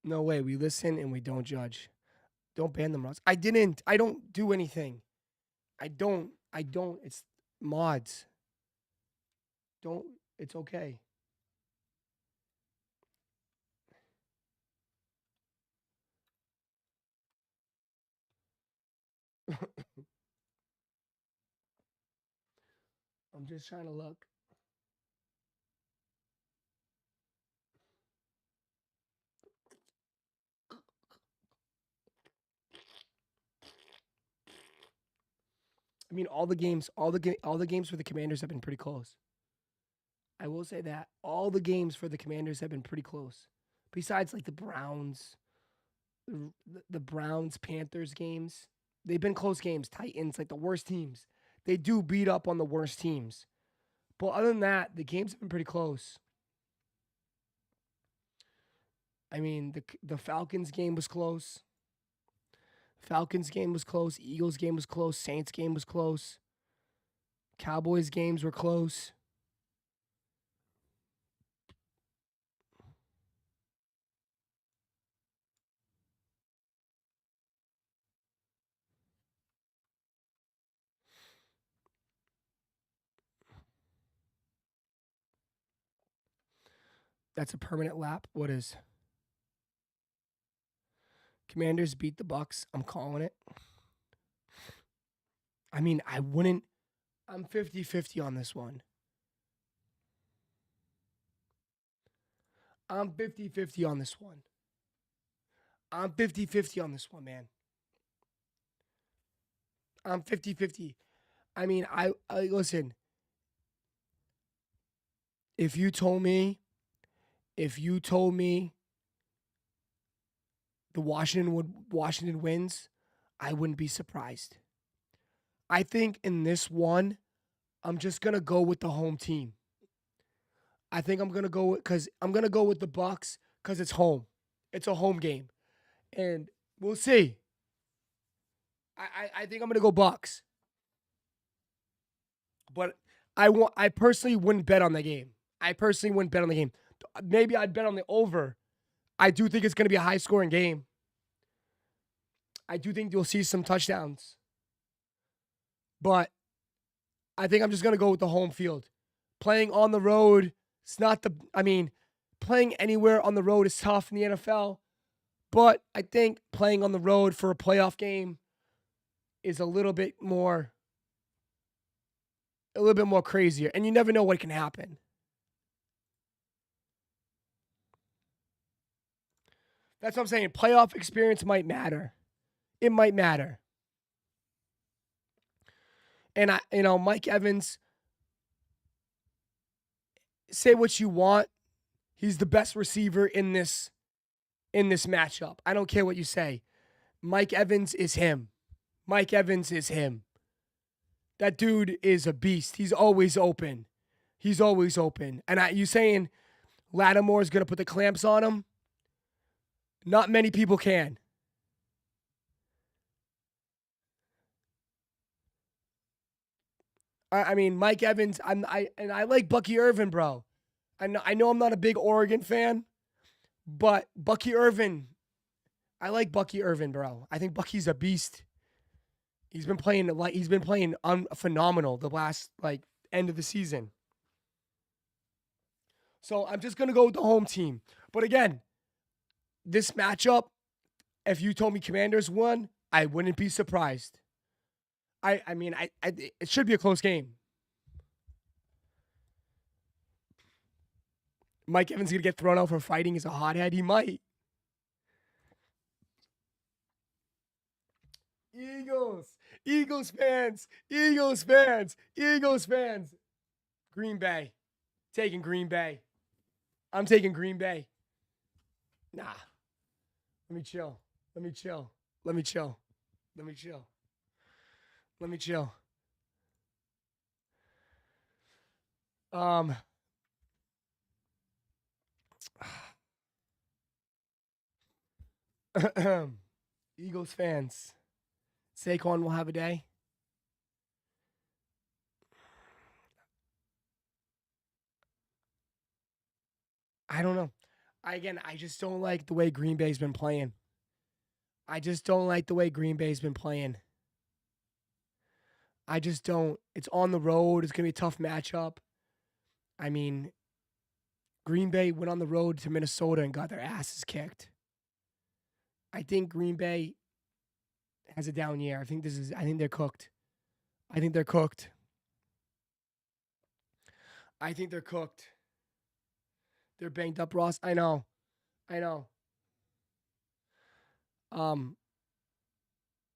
No way. We listen and we don't judge. Don't ban them, Ross. I didn't. I don't do anything. I don't. It's mods. Don't. It's okay. I'm just trying to look. I mean, all the games for the Commanders have been pretty close. I will say that all the games for the Commanders have been pretty close. Besides, like the Browns, the Browns Panthers games, they've been close games. Titans, like the worst teams, they do beat up on the worst teams. But other than that, the games have been pretty close. I mean, the Falcons game was close. Falcons game was close. Eagles game was close. Saints game was close. Cowboys games were close. That's a permanent lap. What is? Commanders beat the Bucks. I'm calling it. I mean, I wouldn't. I'm 50-50 on this one. I'm 50-50 on this one. I'm 50-50 on this one, man. I'm 50-50. I mean, I listen. If you told me the Washington wins, I wouldn't be surprised. I think in this one, I'm just gonna go with the home team. I think I'm gonna go with the Bucks because it's home. It's a home game, and we'll see. I think I'm gonna go Bucks, but I personally wouldn't bet on the game. Maybe I'd bet on the over. I do think it's gonna be a high scoring game. I do think you'll see some touchdowns, but I think I'm just gonna go with the home field. Playing on the road, it's not the. I mean, playing anywhere on the road is tough in the NFL, but I think playing on the road for a playoff game is a little bit more crazier, and you never know what can happen. That's what I'm saying. Playoff experience might matter. It might matter. And Mike Evans, say what you want. He's the best receiver in this matchup. I don't care what you say. Mike Evans is him. That dude is a beast. He's always open. And you saying Lattimore is going to put the clamps on him? Not many people can. I mean, Mike Evans. I like Bucky Irvin, bro. I know I'm not a big Oregon fan, but Bucky Irvin. I like Bucky Irvin, bro. I think Bucky's a beast. He's been playing phenomenal the last end of the season. So I'm just gonna go with the home team. But again, this matchup, if you told me Commanders won, I wouldn't be surprised. I mean, it should be a close game. Mike Evans gonna get thrown out for fighting as a hothead. He might. Eagles fans. Green Bay. Taking Green Bay. I'm taking Green Bay. Nah. Let me chill. Let me chill. Let me chill. Let me chill. Let me chill. Eagles fans. Saquon will have a day. I don't know. I just don't like the way Green Bay's been playing. I just don't like the way Green Bay's been playing. I just don't. It's on the road. It's going to be a tough matchup. I mean, Green Bay went on the road to Minnesota and got their asses kicked. I think Green Bay has a down year. I think they're cooked. I think they're cooked. I think they're cooked. They're banged up, Ross. I know.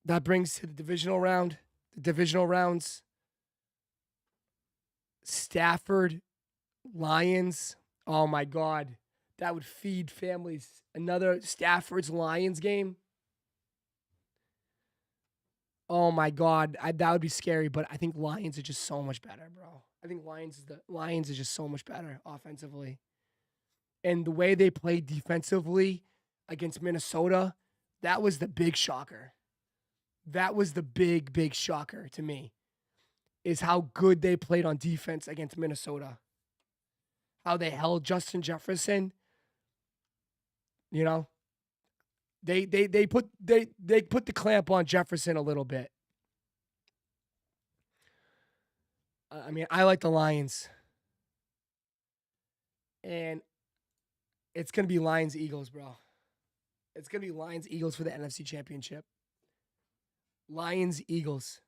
That brings to the divisional round. The divisional rounds. Stafford, Lions. Oh my God. That would feed families. Another Stafford's Lions game. Oh my God. That would be scary, but I think Lions are just so much better, bro. I think Lions is just so much better offensively. And the way they played defensively against Minnesota, that was the big shocker. That was the big shocker to me, is how good they played on defense against Minnesota. How they held Justin Jefferson. You know, they put the clamp on Jefferson a little bit. I mean, I like the Lions. And it's going to be Lions-Eagles, bro. It's going to be Lions-Eagles for the NFC Championship. Lions-Eagles.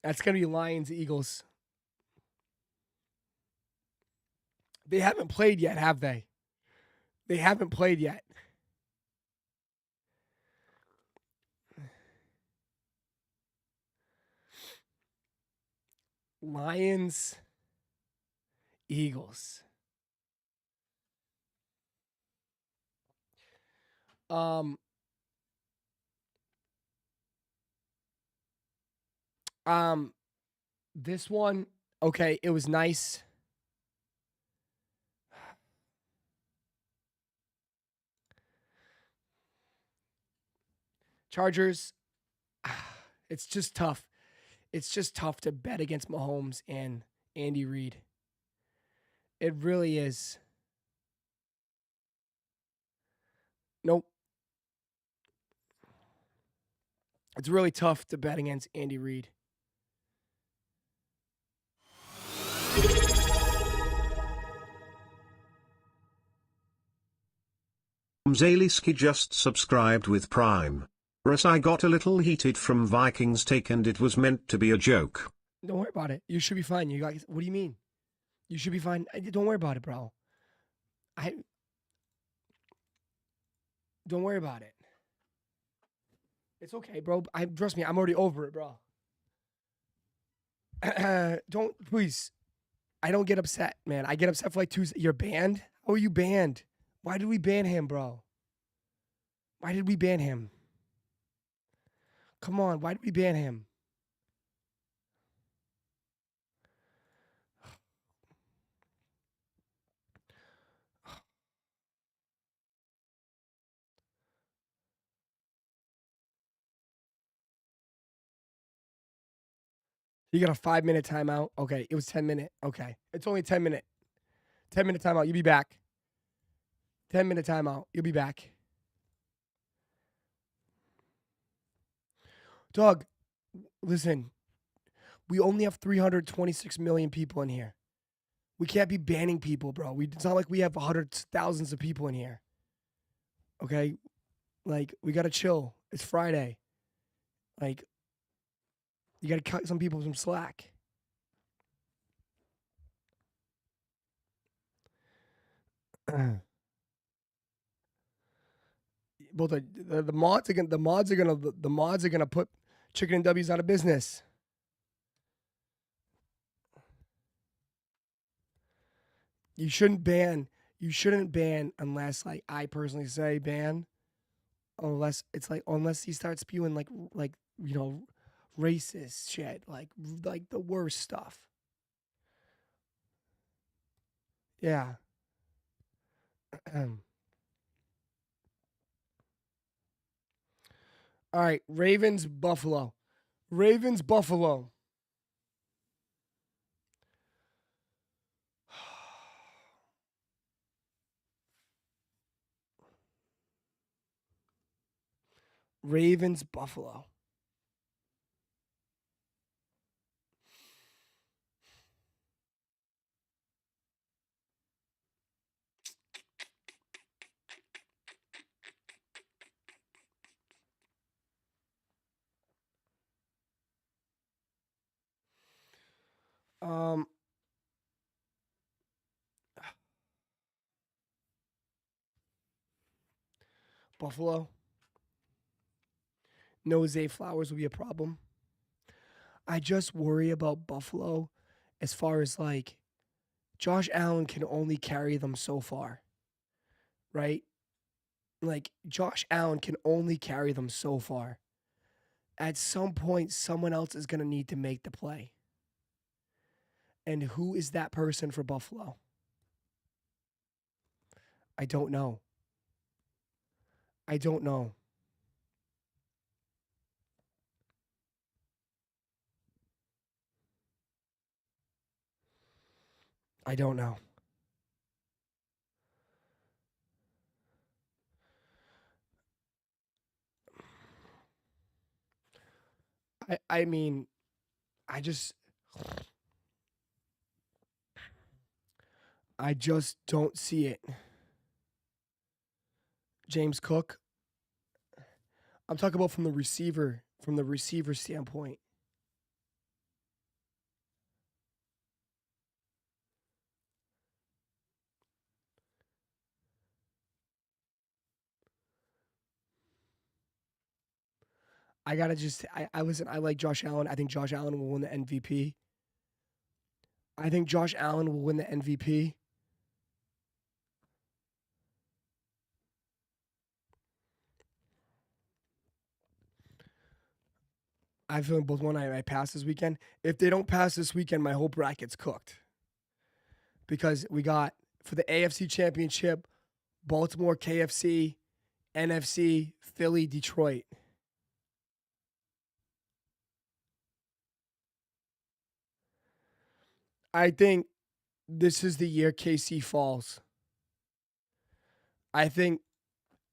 That's going to be Lions-Eagles. They haven't played yet, have they? They haven't played yet. Lions, Eagles. This one, okay, it was nice. Chargers, it's just tough. It's just tough to bet against Mahomes and Andy Reid. It really is. Nope. It's really tough to bet against Andy Reid. Zaliski just subscribed with Prime. Russ, I got a little heated from Vikings take and it was meant to be a joke. Don't worry about it. You should be fine. What do you mean? You should be fine. Don't worry about it, bro. Don't worry about it. It's okay, bro. Trust me, I'm already over it, bro. Please. I don't get upset, man. I get upset for like 2 You're banned? How are you banned? Why did we ban him, bro? Why did we ban him? Come on, why did we ban him? You got a 5-minute timeout? Okay, it was 10-minute. Okay, it's only 10-minute. 10-minute timeout. You'll be back. 10-minute timeout. You'll be back. Dog, listen. We only have 326 million people in here. We can't be banning people, bro. It's not like we have hundreds, thousands of people in here. Okay? Like, we got to chill. It's Friday. Like, you got to cut some people some slack. Well, the mods are gonna put Chicken and W's out of business. You shouldn't ban unless, like, I personally say ban, unless he starts spewing like racist shit, like the worst stuff. Yeah. All right, Ravens Buffalo. Ravens Buffalo. Ravens Buffalo. Buffalo. No Zay Flowers will be a problem. I just worry about Buffalo as far as, like, Josh Allen can only carry them so far, right? Like, Josh Allen can only carry them so far. At some point, someone else is going to need to make the play. And who is that person for Buffalo? I don't know. I don't know. I don't know. I mean, I just don't see it. James Cook. I'm talking about from the receiver standpoint. I like Josh Allen. I think Josh Allen will win the MVP. I think Josh Allen will win the MVP. I feel like both one I pass this weekend. If they don't pass this weekend, my whole bracket's cooked. Because we got, for the AFC Championship, Baltimore, KFC, NFC, Philly, Detroit. I think this is the year KC falls. I think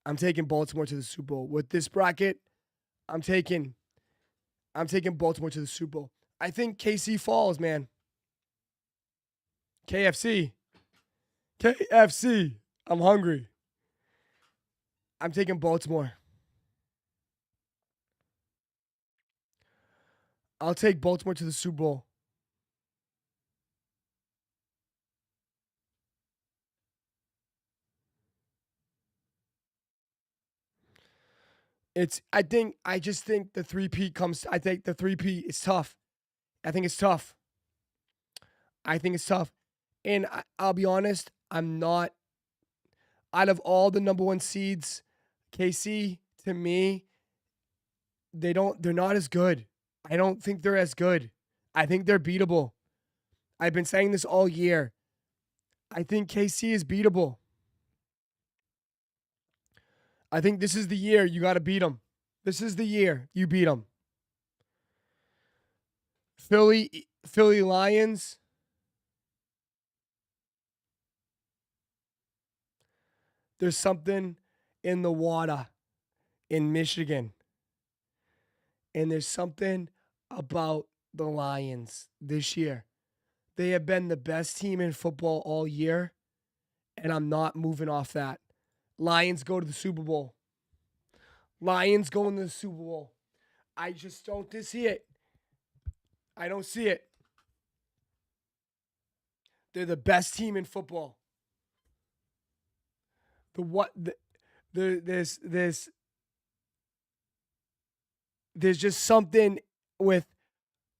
I'm taking Baltimore to the Super Bowl. With this bracket, I'm taking Baltimore to the Super Bowl. I think KC falls, man. KFC. I'm hungry. I'm taking Baltimore. I'll take Baltimore to the Super Bowl. I just think the 3P comes. I think the 3P is tough. I think it's tough. And I'll be honest, I'm not, out of all the number one seeds, KC, to me, they're not as good. I don't think they're as good. I think they're beatable. I've been saying this all year. I think KC is beatable. I think this is the year you got to beat them. This is the year you beat them. Philly Lions. There's something in the water in Michigan. And there's something about the Lions this year. They have been the best team in football all year, and I'm not moving off that. Lions go to the Super Bowl. Lions going to the Super Bowl. I just don't see it. I don't see it. They're the best team in football. there's just something with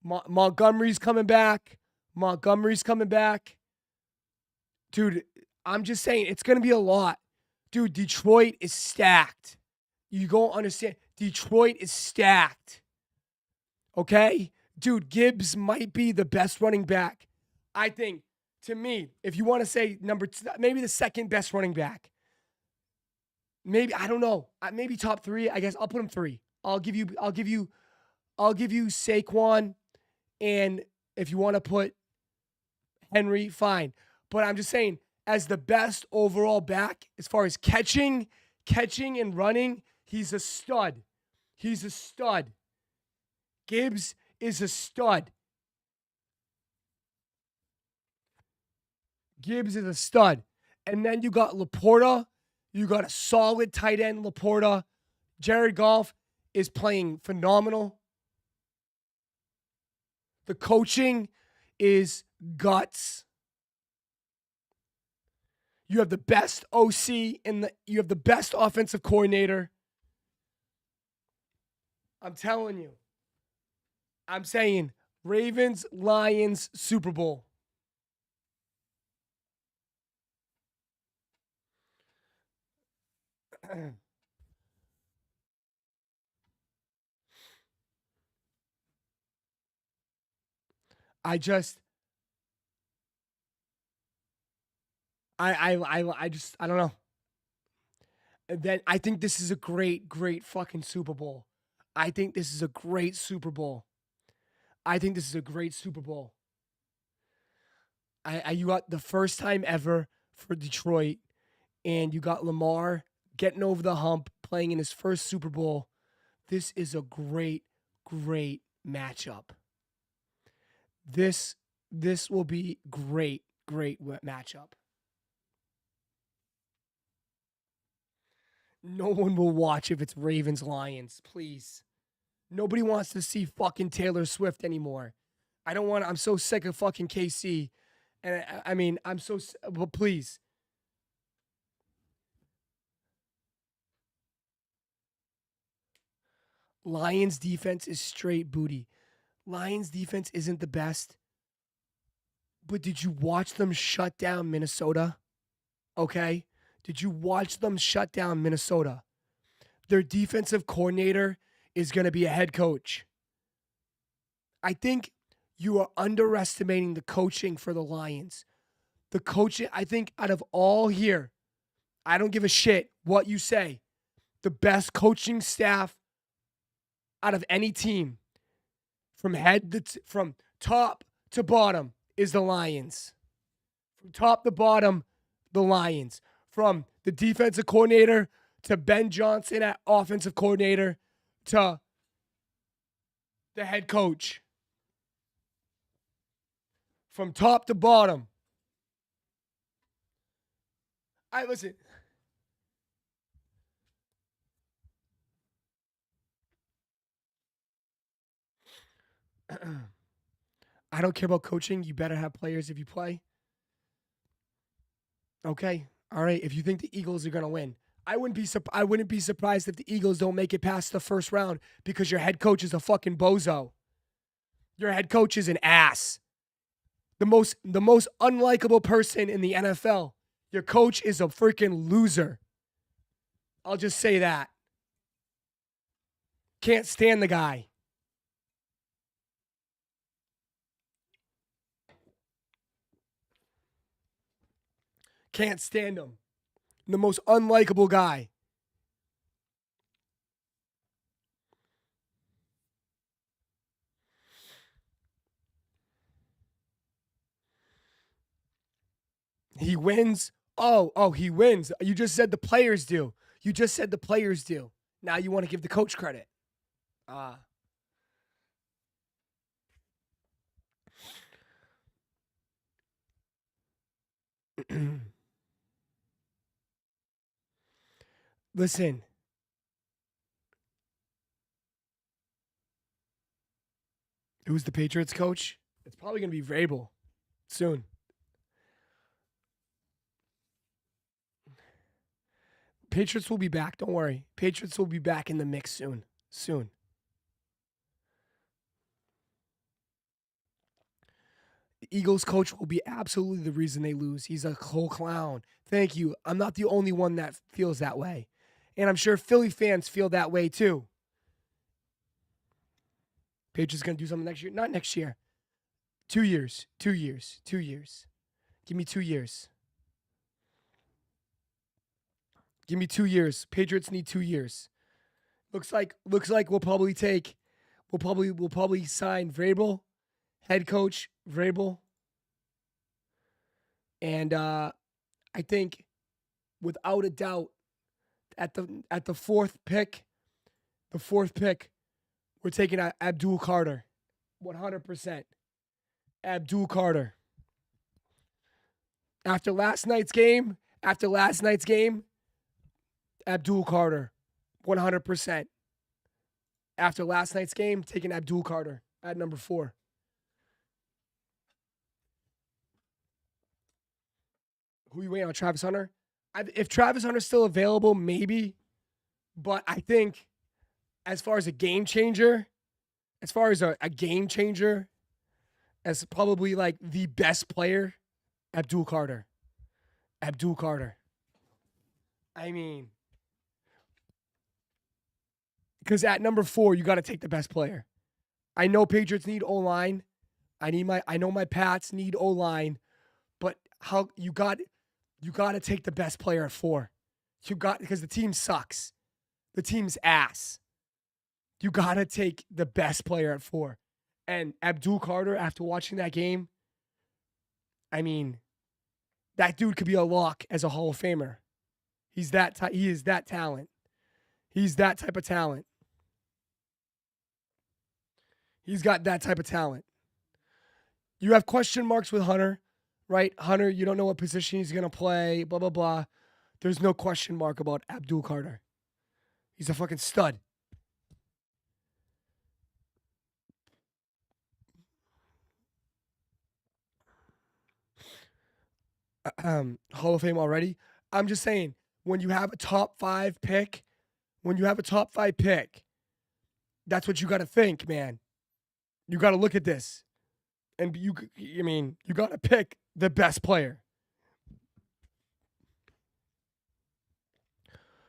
Montgomery's coming back. Dude, I'm just saying it's going to be a lot. Dude, Detroit is stacked. You don't understand. Detroit is stacked. Okay? Dude, Gibbs might be the best running back. I think, to me, if you want to say number two, maybe the second best running back. Maybe, I don't know. Maybe top 3. I guess I'll put him 3. I'll give you Saquon, and if you want to put Henry, fine. But I'm just saying, as the best overall back, as far as catching and running, he's a stud. Gibbs is a stud. And then you got Laporta. You got a solid tight end, Laporta. Jared Goff is playing phenomenal. The coaching is guts. You have the best OC you have the best offensive coordinator. I'm telling you. I'm saying Ravens, Lions, Super Bowl. I don't know. And then I think this is a great fucking Super Bowl. You got the first time ever for Detroit, and you got Lamar getting over the hump, playing in his first Super Bowl. This is a great matchup. This will be great matchup. No one will watch if it's Ravens Lions, please. Nobody wants to see fucking Taylor Swift anymore. I'm so sick of fucking KC. And I mean, but please. Lions defense is straight booty. Lions defense isn't the best. But did you watch them shut down Minnesota? Okay? Did you watch them shut down Minnesota? Their defensive coordinator is going to be a head coach. I think you are underestimating the coaching for the Lions. The coaching, I think out of all here, I don't give a shit what you say. The best coaching staff out of any team from top to bottom is the Lions. From top to bottom, the Lions. From the defensive coordinator to Ben Johnson at offensive coordinator to the head coach. From top to bottom. Listen. I don't care about coaching. You better have players if you play. Okay. All right. If you think the Eagles are going to win, I wouldn't be surprised if the Eagles don't make it past the first round because your head coach is a fucking bozo. Your head coach is an ass. The most unlikable person in the NFL. Your coach is a freaking loser. I'll just say that. Can't stand the guy. Can't stand him. The most unlikable guy. He wins. Oh, he wins. You just said the players do. Now you want to give the coach credit. Listen. Who's the Patriots coach? It's probably going to be Vrabel soon. Patriots will be back. Don't worry. Patriots will be back in the mix soon. Soon. The Eagles coach will be absolutely the reason they lose. He's a whole clown. Thank you. I'm not the only one that feels that way. And I'm sure Philly fans feel that way too. Patriots going to do something next year? Not next year. 2 years. 2 years. 2 years. Give me 2 years. Give me 2 years. Patriots need 2 years. Looks like we'll probably sign Vrabel, head coach Vrabel. And I think without a doubt at the fourth pick, we're taking Abdul Carter. 100%. Abdul Carter. After last night's game, Abdul Carter. 100%. After last night's game, taking Abdul Carter at number 4. Who you waiting on, Travis Hunter? If Travis Hunter's still available, maybe. But I think as far as a game changer, as probably like the best player, Abdul Carter. I mean, because at number 4, you got to take the best player. I know Patriots need O-line. I know my Pats need O-line, but how you got to take the best player at 4. Because the team sucks. The team's ass. You got to take the best player at 4. And Abdul Carter, after watching that game, I mean, that dude could be a lock as a Hall of Famer. He is that talent. He's that type of talent. He's got that type of talent. You have question marks with Hunter, right? Hunter, you don't know what position he's going to play, blah, blah, blah. There's no question mark about Abdul Carter. He's a fucking stud. Hall of Fame already. I'm just saying, when you have a top 5 pick, that's what you got to think, man. You got to look at this. And you got to pick the best player.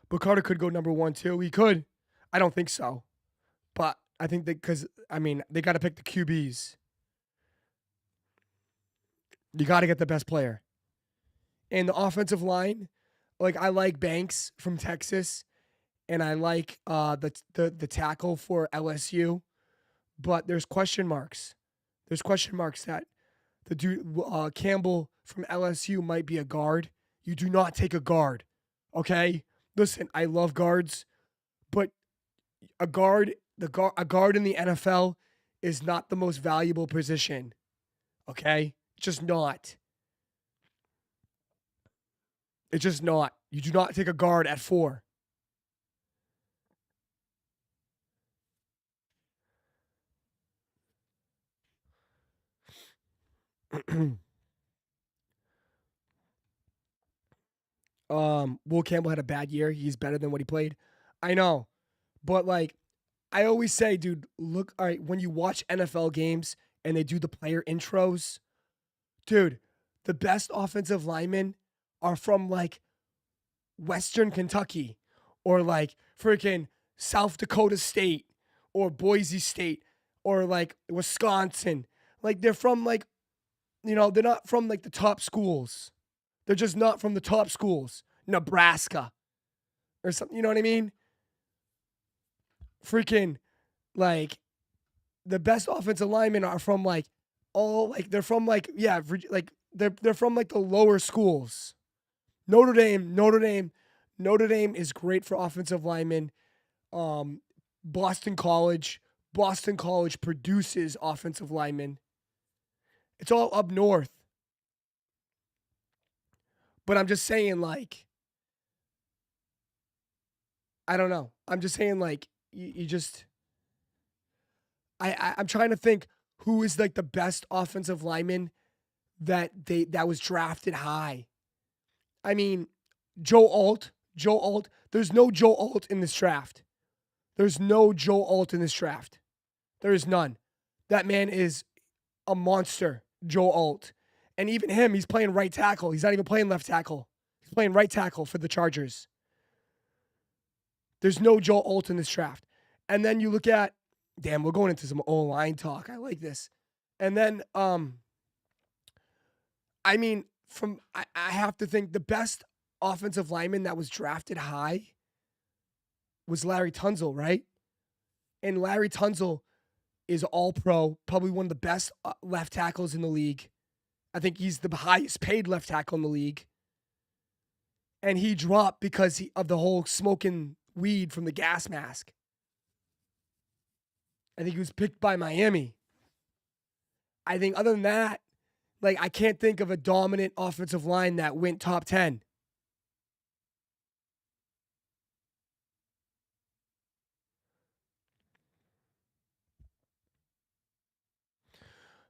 But Carter could go number 1 too. He could. I don't think so. But I think they got to pick the QBs. You got to get the best player. And the offensive line, like I like Banks from Texas, and I like the tackle for LSU, but there's question marks. There's question marks that the dude Campbell from LSU might be a guard. You do not take a guard, okay? Listen, I love guards, but a guard in the NFL is not the most valuable position, okay? It's just not. It's just not. You do not take a guard at 4. Will Campbell had a bad year. He's better than what he played. I know. But like I always say, dude, look, all right, when you watch NFL games and they do the player intros, dude, the best offensive linemen are from like Western Kentucky or like freaking South Dakota State or Boise State or like Wisconsin. Like they're from like, they're not from like the top schools. They're just not from the top schools. Nebraska or something, you know what I mean? Freaking like the best offensive linemen are from like they're from like, yeah, like they're from like the lower schools. Notre Dame is great for offensive linemen. Boston College produces offensive linemen. It's all up north. But I'm just saying, like, I don't know. I'm just saying, like, you just, I'm trying to think who is like the best offensive lineman that was drafted high. I mean, Joe Alt Joe Alt. There's no Joe Alt in this draft. There's no Joe Alt in this draft. There is none. That man is a monster, Joe Alt. And even him, he's playing right tackle. He's not even playing left tackle. He's playing right tackle for the Chargers. There's no Joe Alt in this draft. And then you look at, damn, we're going into some O-line talk. I like this. And then, I mean, I have to think the best offensive lineman that was drafted high was Larry Tunsil, right? And Larry Tunsil is all-pro, probably one of the best left tackles in the league. I think he's the highest paid left tackle in the league. And he dropped because of the whole smoking weed from the gas mask. I think he was picked by Miami. I think other than that, like, I can't think of a dominant offensive line that went top 10.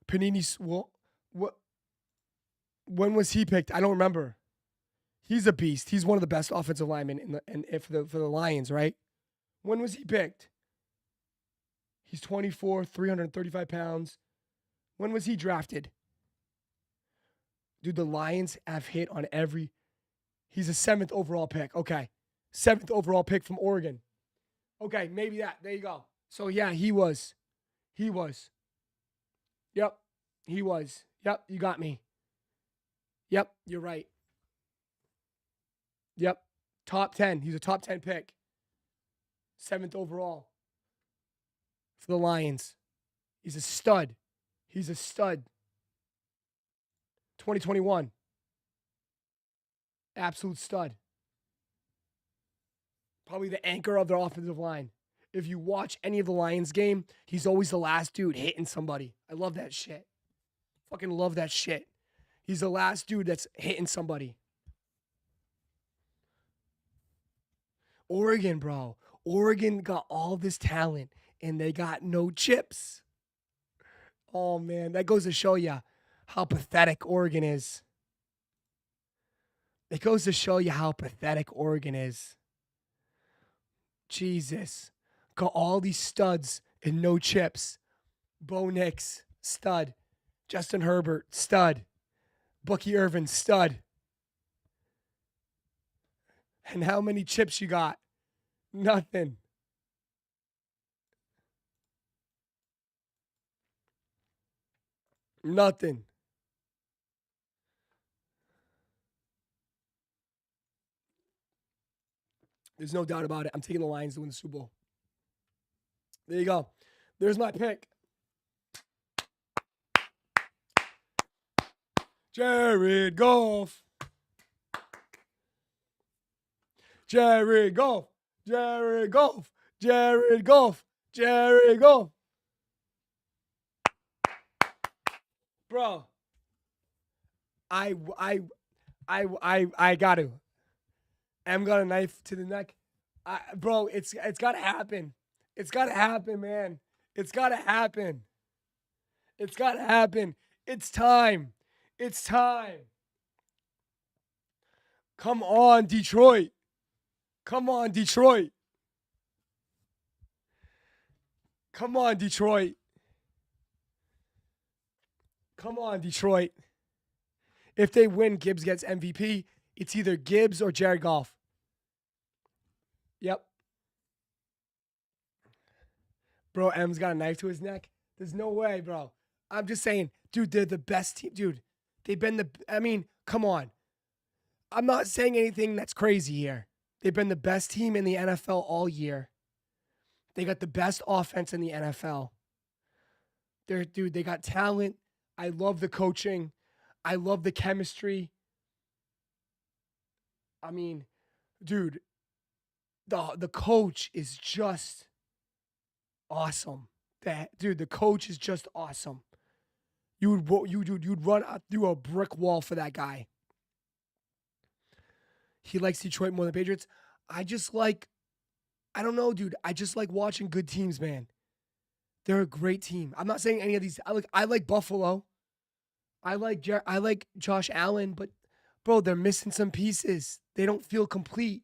Panini's, what? When was he picked? I don't remember. He's a beast. He's one of the best offensive linemen for the Lions, right? When was he picked? He's 24, 335 pounds. When was he drafted? Dude, the Lions have hit on every... He's a 7th overall pick. Okay. 7th overall pick from Oregon. Okay, maybe that. There you go. So, yeah, he was. Yep, he was. Yep, you got me. Yep, you're right. Yep, top 10. He's a top 10 pick. 7th overall for the Lions. He's a stud. 2021. Absolute stud. Probably the anchor of their offensive line. If you watch any of the Lions game, he's always the last dude hitting somebody. I love that shit. Fucking love that shit. He's the last dude that's hitting somebody. Oregon, bro. Oregon got all this talent, and they got no chips. Oh, man. That goes to show you how pathetic Oregon is. It goes to show you how pathetic Oregon is. Jesus. Got all these studs and no chips. Bo Nix, stud. Justin Herbert, stud. Bucky Irvin, stud. And how many chips you got? Nothing. Nothing. There's no doubt about it. I'm taking the Lions to win the Super Bowl. There you go. There's my pick. Jared Goff. Jared Goff. Jared Goff. Jared Goff. Jared Goff. Bro. I got to. M got a knife to the neck. Bro, it's got to happen. It's got to happen, man. It's got to happen. It's got to happen. It's time. It's time. Come on, Detroit. Come on, Detroit. Come on, Detroit. Come on, Detroit. If they win, Gibbs gets MVP. It's either Gibbs or Jared Goff. Yep. Bro, M's got a knife to his neck. There's no way, bro. I'm just saying, dude, they're the best team. Dude, they've been come on. I'm not saying anything that's crazy here. They've been the best team in the NFL all year. They got the best offense in the NFL. They got talent. I love the coaching. I love the chemistry. I mean, dude, the coach is just awesome. The coach is just awesome. You'd run through a brick wall for that guy. He likes Detroit more than Patriots. I don't know, dude. I just like watching good teams, man. They're a great team. I'm not saying any of these. I like Buffalo. I like Josh Allen, but bro, they're missing some pieces. They don't feel complete.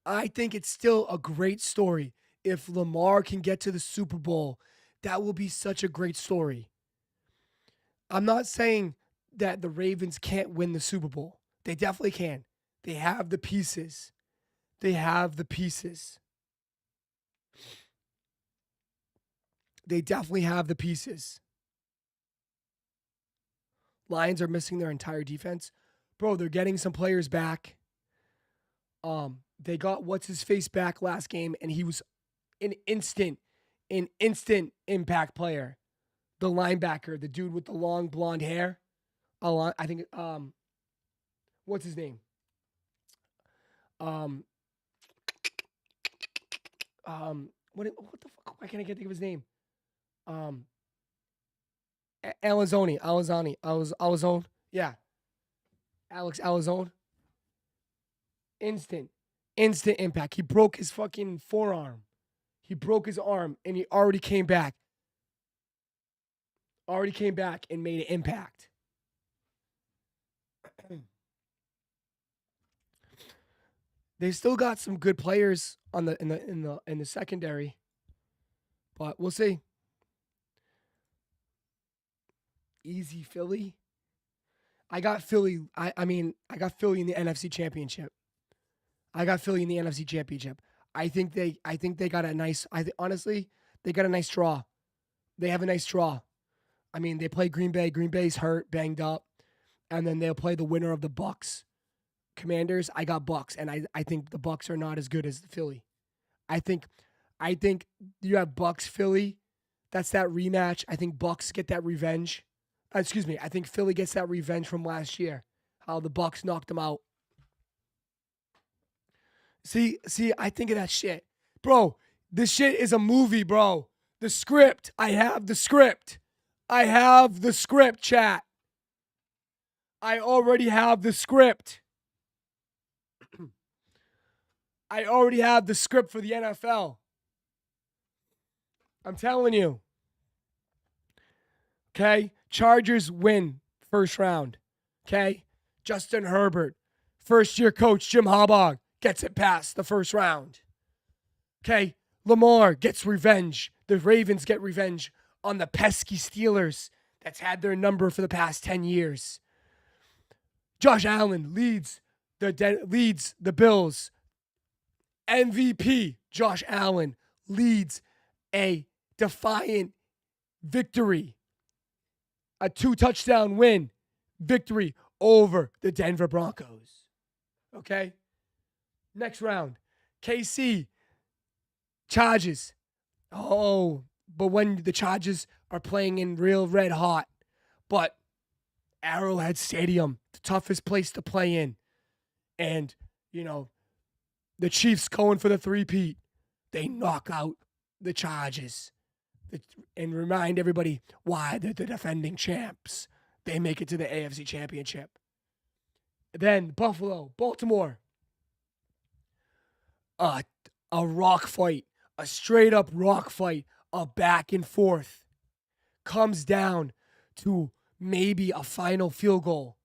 I think it's still a great story. If Lamar can get to the Super Bowl, that will be such a great story. I'm not saying that the Ravens can't win the Super Bowl. They definitely can. They have the pieces. They have the pieces. They definitely have the pieces. Lions are missing their entire defense. Bro, they're getting some players back. They got what's his face back last game, and he was an instant impact player. The linebacker, the dude with the long blonde hair. I think what's his name? What the fuck? Why can't I think of his name? Alazone. Yeah. Alex Alazone. Instant impact. He broke his fucking forearm. He broke his arm, and he already came back. And made an impact. They still got some good players in the secondary, but we'll see. Easy Philly. I got Philly. I got Philly in the NFC Championship. I think they got a nice. Honestly, they got a nice draw. They have a nice draw. I mean, they play Green Bay. Green Bay's hurt, banged up, and then they'll play the winner of the Bucks, Commanders. I got Bucks, and I think the Bucks are not as good as Philly. I think you have Bucks Philly. That's that rematch. I think Bucks get that revenge. I think Philly gets that revenge from last year, how the Bucks knocked them out. See, I think of that shit. Bro, this shit is a movie, bro. The script. I have the script, chat. I already have the script. I already have the script for the NFL. I'm telling you. Okay? Chargers win first round. Okay? Justin Herbert, first-year coach Jim Harbaugh gets it past the first round. Okay? Lamar gets revenge. The Ravens get revenge on the pesky Steelers that's had their number for the past 10 years. Josh Allen leads the Bills. MVP Josh Allen leads a defiant victory. A 2-touchdown win victory over the Denver Broncos. Okay? Next round. KC. Chargers. Oh, but when the Chargers are playing in real red hot. But Arrowhead Stadium, the toughest place to play in. And, the Chiefs going for the three-peat. They knock out the Chargers. And remind everybody why they're the defending champs. They make it to the AFC Championship. Then Baltimore. A rock fight. A straight-up rock fight. A back and forth. Comes down to maybe a final field goal.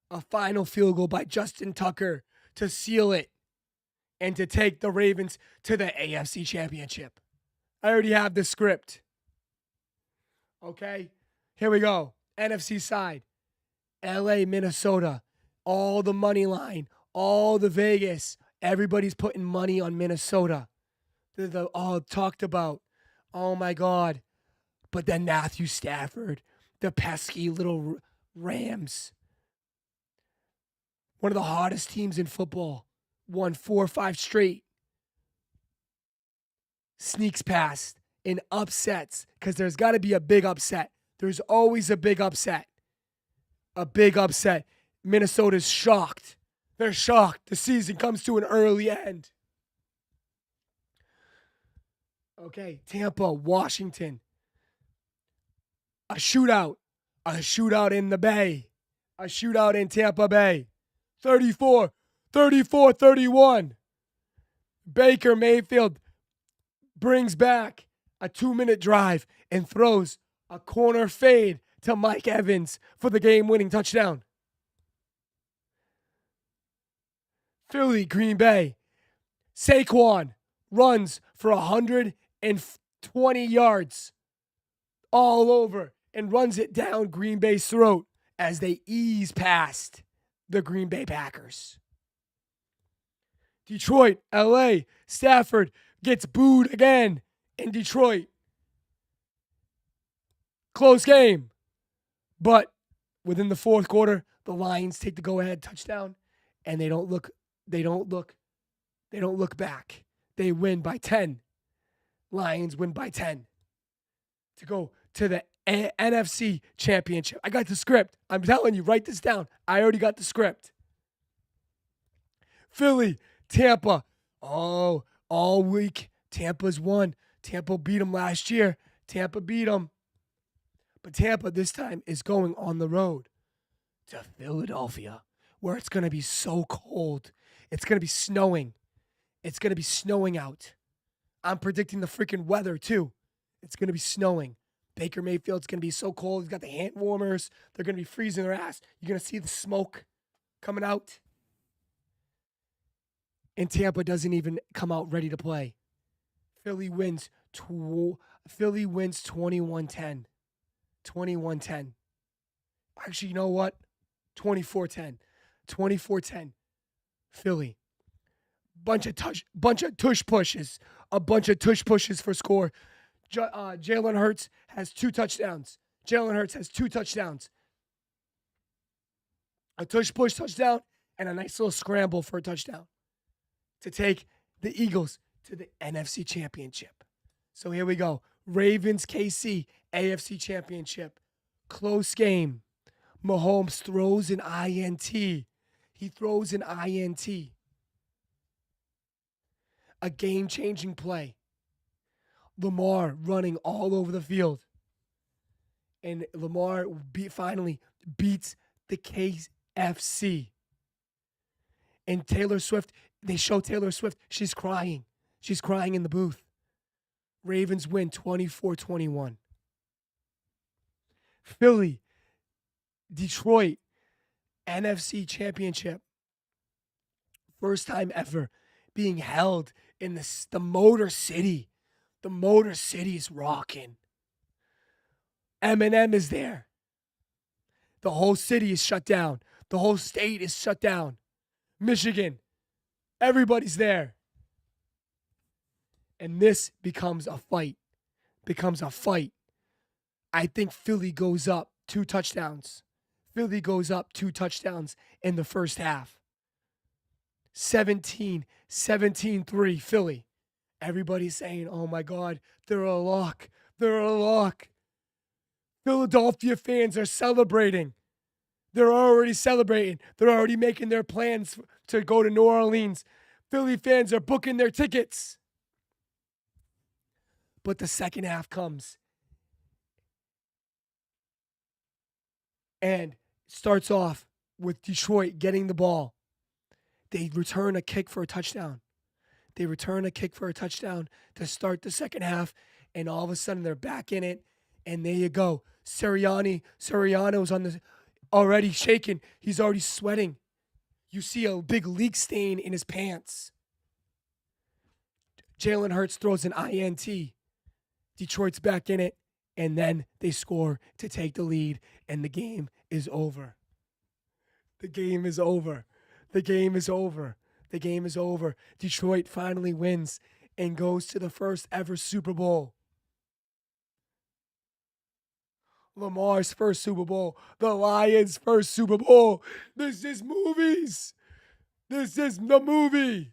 A final field goal by Justin Tucker to seal it and to take the Ravens to the AFC Championship. I already have the script. Okay, here we go. NFC side. LA, Minnesota. All the money line. All the Vegas. Everybody's putting money on Minnesota. They're all talked about. Oh my God. But then Matthew Stafford. The pesky little Rams. One of the hottest teams in football. Won 4 or 5 straight. Sneaks past and upsets, because there's got to be a big upset. There's always a big upset. A big upset. Minnesota's shocked. They're shocked. The season comes to an early end. Okay, Tampa, Washington. A shootout. A shootout in the Bay. A shootout in Tampa Bay. 34-31. Baker Mayfield brings back a 2-minute drive and throws a corner fade to Mike Evans for the game-winning touchdown. Philly, Green Bay. Saquon runs for 120 yards all over and runs it down Green Bay's throat as they ease past the Green Bay Packers. Detroit, LA, Stafford gets booed again in Detroit. Close game. But within the fourth quarter, the Lions take the go-ahead touchdown and they don't look back. They win by 10. Lions win by 10 to go to the NFC Championship. I got the script. I'm telling you, write this down. I already got the script. Philly, Tampa. Oh, all week, Tampa's won. Tampa beat them last year. Tampa beat them. But Tampa this time is going on the road to Philadelphia, where it's going to be so cold. It's going to be snowing. It's going to be snowing out. I'm predicting the freaking weather, too. It's going to be snowing. Baker Mayfield's going to be so cold. He's got the hand warmers. They're going to be freezing their ass. You're going to see the smoke coming out. And Tampa doesn't even come out ready to play. Philly wins 21-10. 21-10. Actually, you know what? 24-10. 24-10. Philly. Bunch of tush pushes. A bunch of tush pushes for score. Jalen Hurts has 2 touchdowns. A tush push touchdown and a nice little scramble for a touchdown to take the Eagles to the NFC Championship. So here we go. Ravens, KC, AFC Championship. Close game. Mahomes throws an INT. He throws an INT. A game-changing play. Lamar running all over the field. And Lamar finally beats the KFC. And Taylor Swift, they show Taylor Swift. She's crying. She's crying in the booth. Ravens win 24-21. Philly, Detroit, NFC Championship. First time ever being held in the Motor City. The Motor City is rocking. Eminem is there. The whole city is shut down. The whole state is shut down. Michigan, everybody's there. And this becomes a fight. I think Philly goes up 2 touchdowns. Philly goes up 2 touchdowns in the first half. 17-3 Philly. Everybody's saying, oh my God, they're a lock. Philadelphia fans are celebrating. They're already celebrating. They're already making their plans to go to New Orleans. Philly fans are booking their tickets. But the second half comes and starts off with Detroit getting the ball. They return a kick for a touchdown. To start the second half, and all of a sudden they're back in it, and there you go. Sirianni's already shaking. He's already sweating. You see a big leak stain in his pants. Jalen Hurts throws an INT. Detroit's back in it, and then they score to take the lead, and the game is over. Detroit finally wins and goes to the first ever Super Bowl. Lamar's first Super Bowl. The Lions' first Super Bowl. This is movies. This is the movie.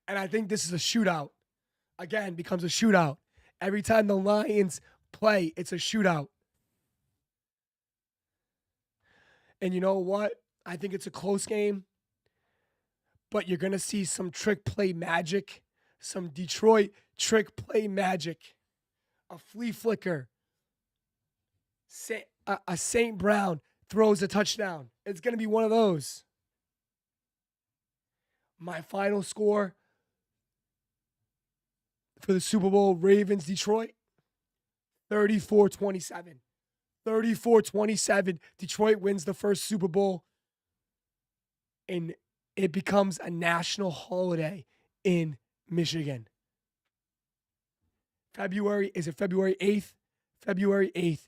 And I think this is a shootout. Again, becomes a shootout. Every time the Lions play, it's a shootout. And you know what? I think it's a close game. But you're going to see some trick play magic. Some Detroit trick play magic. A flea flicker. A St. Brown throws a touchdown. It's going to be one of those. My final score for the Super Bowl, Ravens, Detroit, 34-27. 34-27. Detroit wins the first Super Bowl, and it becomes a national holiday in Michigan. February 8th? February 8th.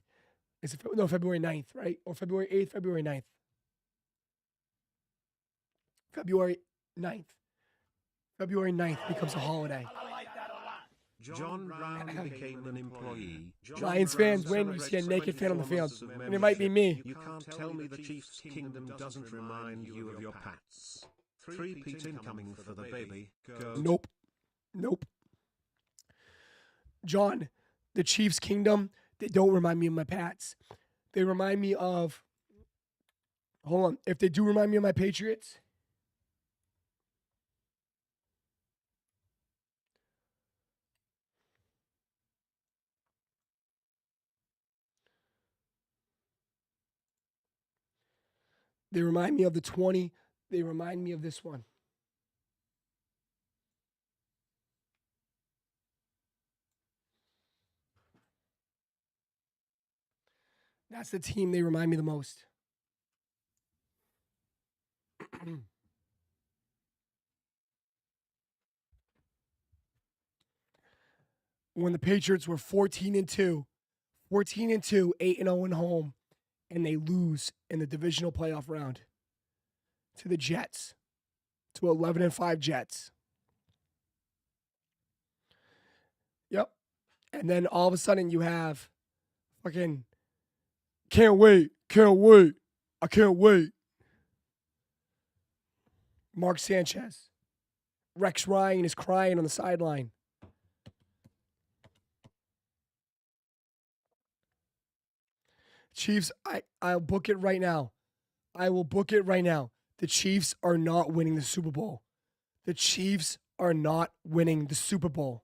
February 9th, right? Or February 8th, February 9th. February 9th. February 9th becomes a holiday. John Brown became an employee. Giants fans win, you see a naked fan on the field. And it might be me. You can't tell me the Chiefs' kingdom doesn't remind you of your Pats. 3-peat incoming for the baby. Nope. John, the Chiefs' kingdom, they don't remind me of my Pats. They remind me of, hold on, if they do remind me of my Patriots, they remind me of the 20, they remind me of this one. That's the team they remind me the most. When the Patriots were 14-2, 8-0 at home, and they lose in the divisional playoff round to the Jets, to 11-5 Jets. Yep. And then all of a sudden you have fucking can't wait. I can't wait. Mark Sanchez. Rex Ryan is crying on the sideline. Chiefs, I'll book it right now. I will book it right now. The Chiefs are not winning the Super Bowl. The Chiefs are not winning the Super Bowl.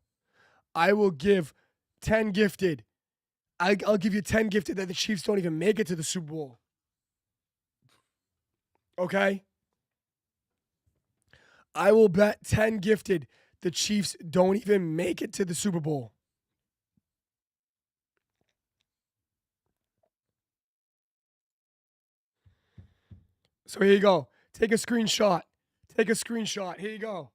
I will give 10 gifted. I'll give you 10 gifted that the Chiefs don't even make it to the Super Bowl. Okay? I will bet 10 gifted the Chiefs don't even make it to the Super Bowl. So here you go. Take a screenshot. Here you go.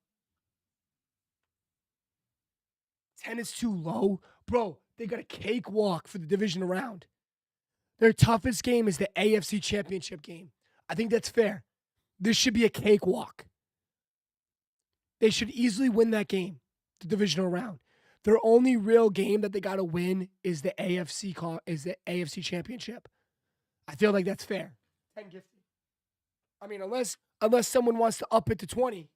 10 is too low. Bro, they got a cakewalk for the division round. Their toughest game is the AFC Championship game. I think that's fair. This should be a cakewalk. They should easily win that game, the divisional round. Their only real game that they got to win is the AFC Championship. I feel like that's fair. 10 gifted. I mean, unless someone wants to up it to 20.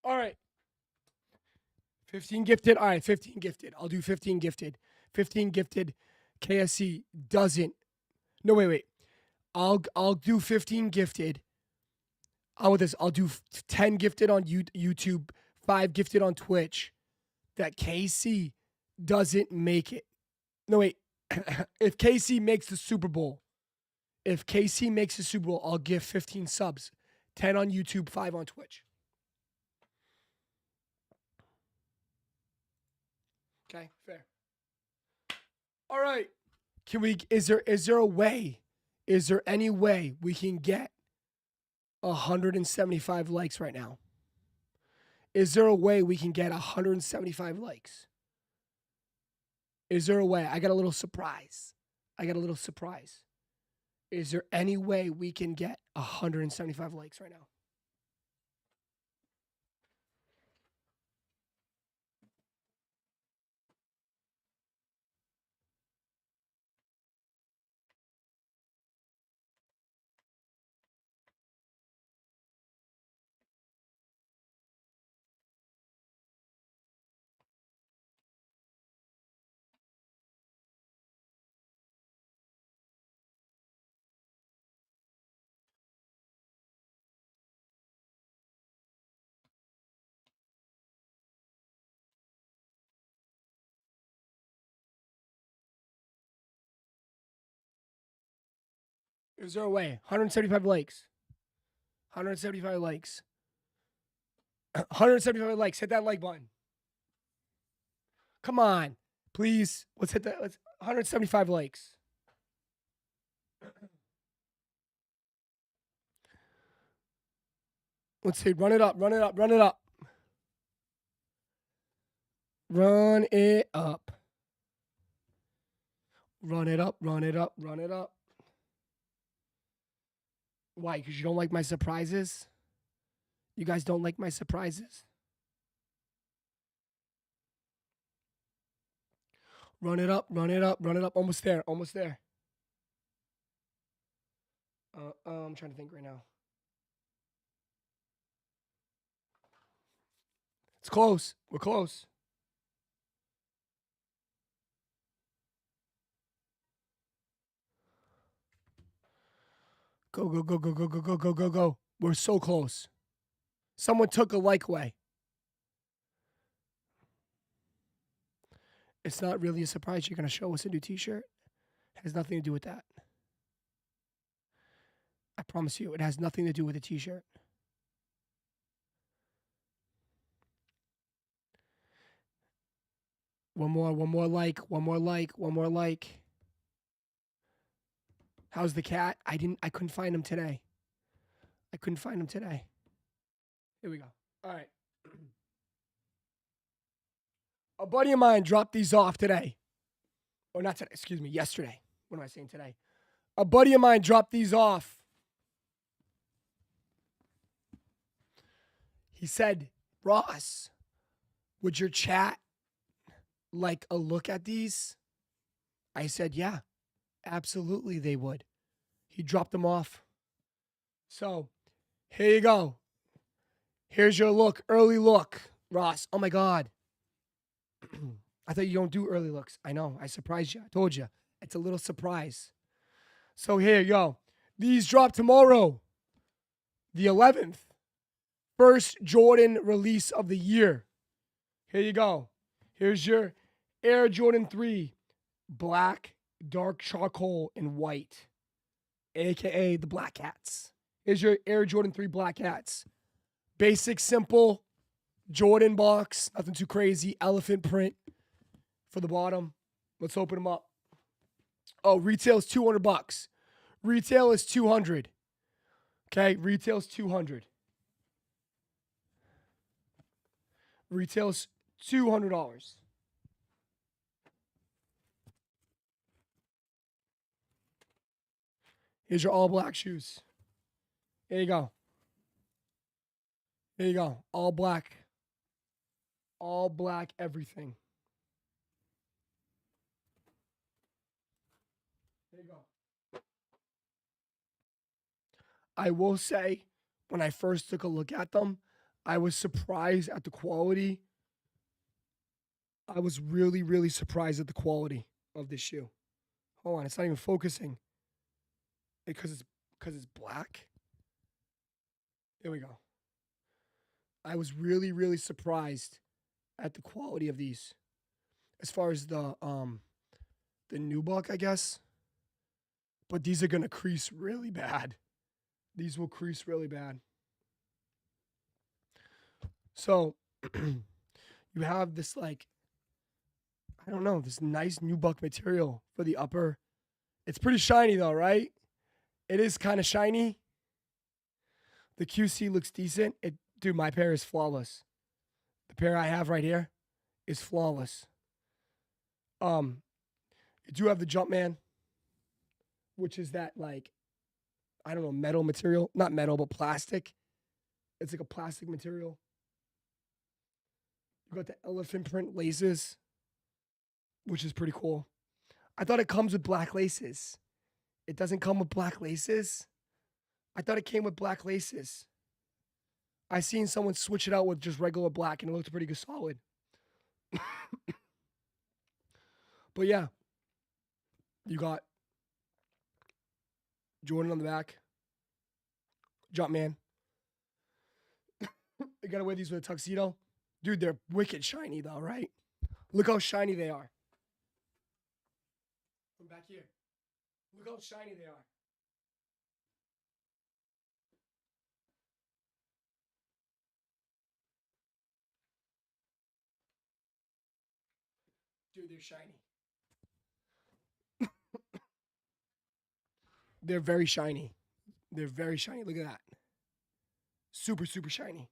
All right. 15 gifted. All right, 15 gifted. I'll do 15 gifted. 15 gifted. KSC doesn't. No, wait. I'll do 15 gifted. How about this? I'll do 10 gifted on YouTube, 5 gifted on Twitch. That KC doesn't make it. No, wait. If KC makes the Super Bowl, I'll give 15 subs. 10 on YouTube, 5 on Twitch. Okay, fair. All right. Is there a way? Is there any way we can get 175 likes right now? Is there a way we can get 175 likes? Is there a way? I got a little surprise. Is there any way we can get 175 likes right now? Is there a way? 175 likes. 175 likes. 175 likes. Hit that like button. Come on. Please. Let's hit that. Let's 175 likes. Let's see. Run it up. Run it up. Run it up. Run it up. Run it up. Run it up. Run it up. Why? Because you don't like my surprises? You guys don't like my surprises? Run it up. Run it up. Run it up. Almost there. Almost there. I'm trying to think right now. It's close. We're close. Go, go, go, go, go, go, go, go, go, go. We're so close. Someone took a like away. It's not really a surprise you're going to show us a new t-shirt. It has nothing to do with that. I promise you, it has nothing to do with the t-shirt. One more like, one more like, one more like. How's the cat? I couldn't find him today. I couldn't find him today. Here we go. All right. A buddy of mine dropped these off today. Or not today, excuse me, yesterday. What am I saying today? A buddy of mine dropped these off. He said, Ross, would your chat like a look at these? I said, yeah, absolutely they would. He dropped them off. So here you go. Here's your look, early look, Ross. Oh my God. I thought you don't do early looks. I know. I surprised you. I told you. It's a little surprise. So here you go. These drop tomorrow, the 11th. First Jordan release of the year. Here you go. Here's your Air Jordan 3. Black, dark charcoal, and white. AKA the Black Hats. Here's your Air Jordan 3 Black Hats. Basic, simple Jordan box. Nothing too crazy. Elephant print for the bottom. Let's open them up. Oh, retail is $200. Retail is $200. Okay, retail is $200. Retail's $200. Here's your all black shoes. There you go. There you go. All black. All black everything. There you go. I will say, when I first took a look at them, I was surprised at the quality. I was really, really surprised at the quality of this shoe. Hold on, it's not even focusing. Because it's black. There we go. I was really, really surprised at the quality of these. As far as the nubuck, I guess. But these are gonna crease really bad. These will crease really bad. So you have this, like, I don't know, this nice nubuck material for the upper. It's pretty shiny though, right? It is kind of shiny. The QC looks decent. Dude, my pair is flawless. The pair I have right here is flawless. You do have the Jumpman, which is that, like, I don't know, metal material. Not metal, but plastic. It's like a plastic material. You got the elephant print laces, which is pretty cool. I thought it comes with black laces. It doesn't come with black laces? I thought it came with black laces. I seen someone switch it out with just regular black, and it looked pretty good, solid. But yeah, you got Jordan on the back. Jumpman. You gotta wear these with a tuxedo. Dude, they're wicked shiny though, right? Look how shiny they are. From back here. Look how shiny they are. Dude, they're shiny. They're very shiny. They're very shiny. Look at that. Super, super shiny.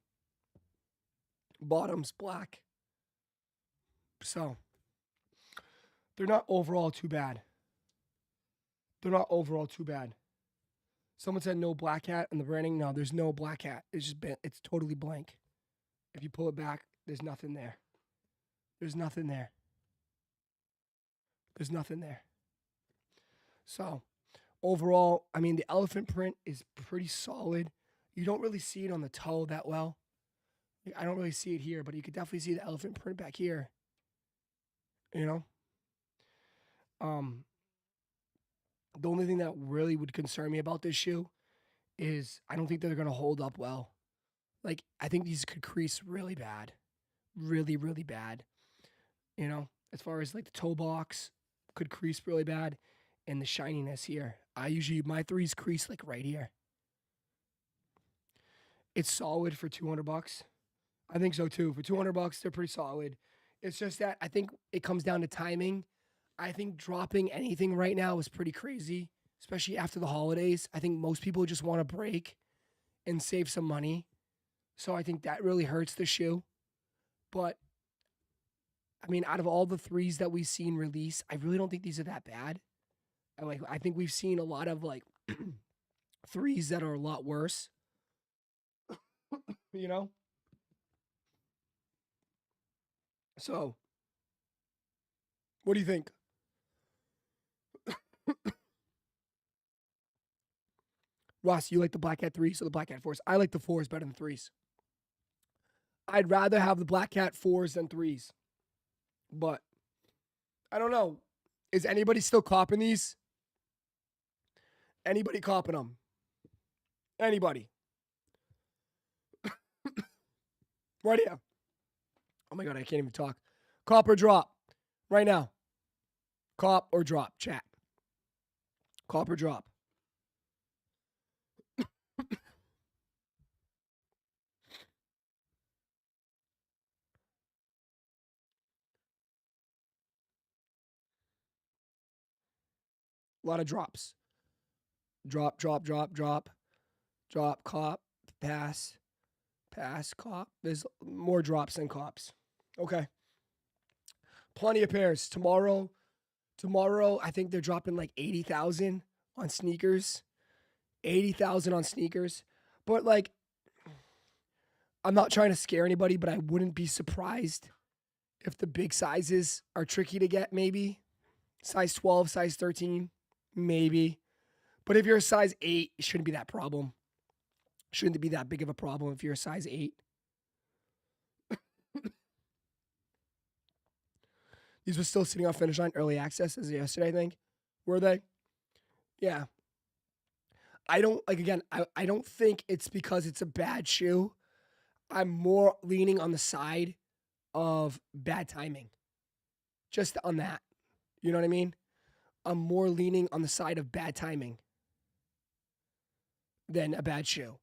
Bottoms black. So, they're not overall too bad. They're not overall too bad. Someone said no black hat in the branding. No, there's no black hat. It's just it's totally blank. If you pull it back, there's nothing there. There's nothing there. There's nothing there. So, overall, I mean, the elephant print is pretty solid. You don't really see it on the toe that well. I don't really see it here, but you could definitely see the elephant print back here. You know? The only thing that really would concern me about this shoe is I don't think they're going to hold up well. Like, I think these could crease really bad. Really, really bad. You know, as far as like the toe box could crease really bad and the shininess here. My 3's crease like right here. It's solid for $200. I think so too. For $200, they're pretty solid. It's just that I think it comes down to timing. I think dropping anything right now is pretty crazy, especially after the holidays. I think most people just want to break and save some money. So I think that really hurts the shoe. But, I mean, out of all the 3's that we've seen release, I really don't think these are that bad. I think we've seen a lot of, like, 3's that are a lot worse. You know? So, what do you think? Ross, you like the Black Hat 3s or the Black Hat 4s? I like the 4s better than 3s. I'd rather have the Black Hat 4s than 3s. But, I don't know. Is anybody still copping these? Anybody copping them? Anybody? Right here. Oh my God, I can't even talk. Cop or drop. Right now. Cop or drop. Chat. Cop or drop. A lot of drops. Drop, drop, drop, drop. Drop, cop, pass, pass, cop. There's more drops than cops. Okay. Plenty of pairs. Tomorrow, I think they're dropping like 80,000 on sneakers. 80,000 on sneakers. But like, I'm not trying to scare anybody, but I wouldn't be surprised if the big sizes are tricky to get, maybe. Size 12, size 13, maybe. But if you're a size 8, it shouldn't be that problem. Shouldn't be that big of a problem if you're a size 8. These were still sitting on Finish Line early access as of yesterday, I think. Were they? Yeah. I don't think it's because it's a bad shoe. I'm more leaning on the side of bad timing. Just on that. You know what I mean? I'm more leaning on the side of bad timing than a bad shoe.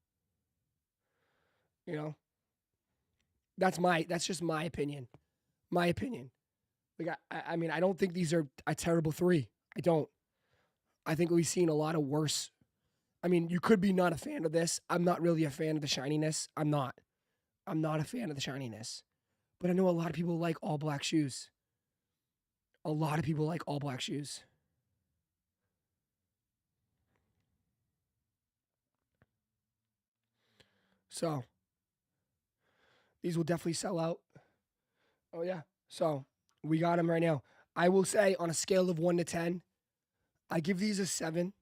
You know? That's just my opinion. My opinion. Like I mean, I don't think these are a terrible 3. I don't. I think we've seen a lot of worse. I mean, you could be not a fan of this. I'm not really a fan of the shininess. I'm not a fan of the shininess. But I know a lot of people like all black shoes. A lot of people like all black shoes. So, these will definitely sell out. Oh, yeah. So, we got them right now. I will say on a scale of 1 to 10, I give these a 7.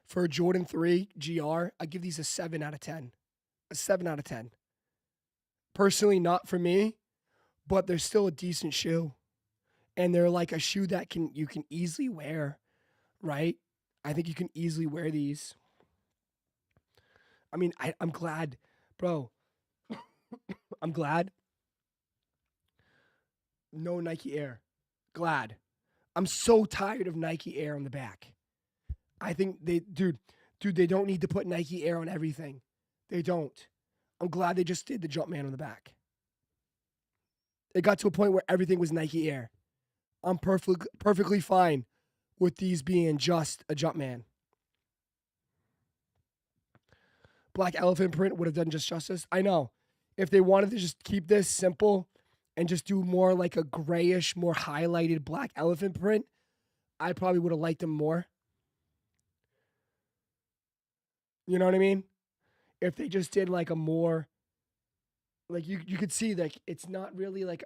For a Jordan 3 GR, I give these a 7 out of 10. A 7 out of 10. Personally, not for me, but they're still a decent shoe. And they're like a shoe that you can easily wear, right? I think you can easily wear these. I mean, I'm glad, bro. I'm glad. No Nike Air. Glad. I'm so tired of Nike Air on the back. I think they don't need to put Nike Air on everything. They don't. I'm glad they just did the Jumpman on the back. It got to a point where everything was Nike Air. I'm perfectly fine with these being just a Jumpman. Black elephant print would have done just justice. I know. If they wanted to just keep this simple and just do more like a grayish, more highlighted black elephant print, I probably would have liked them more. You know what I mean? If they just did like a more, like you could see like it's not really like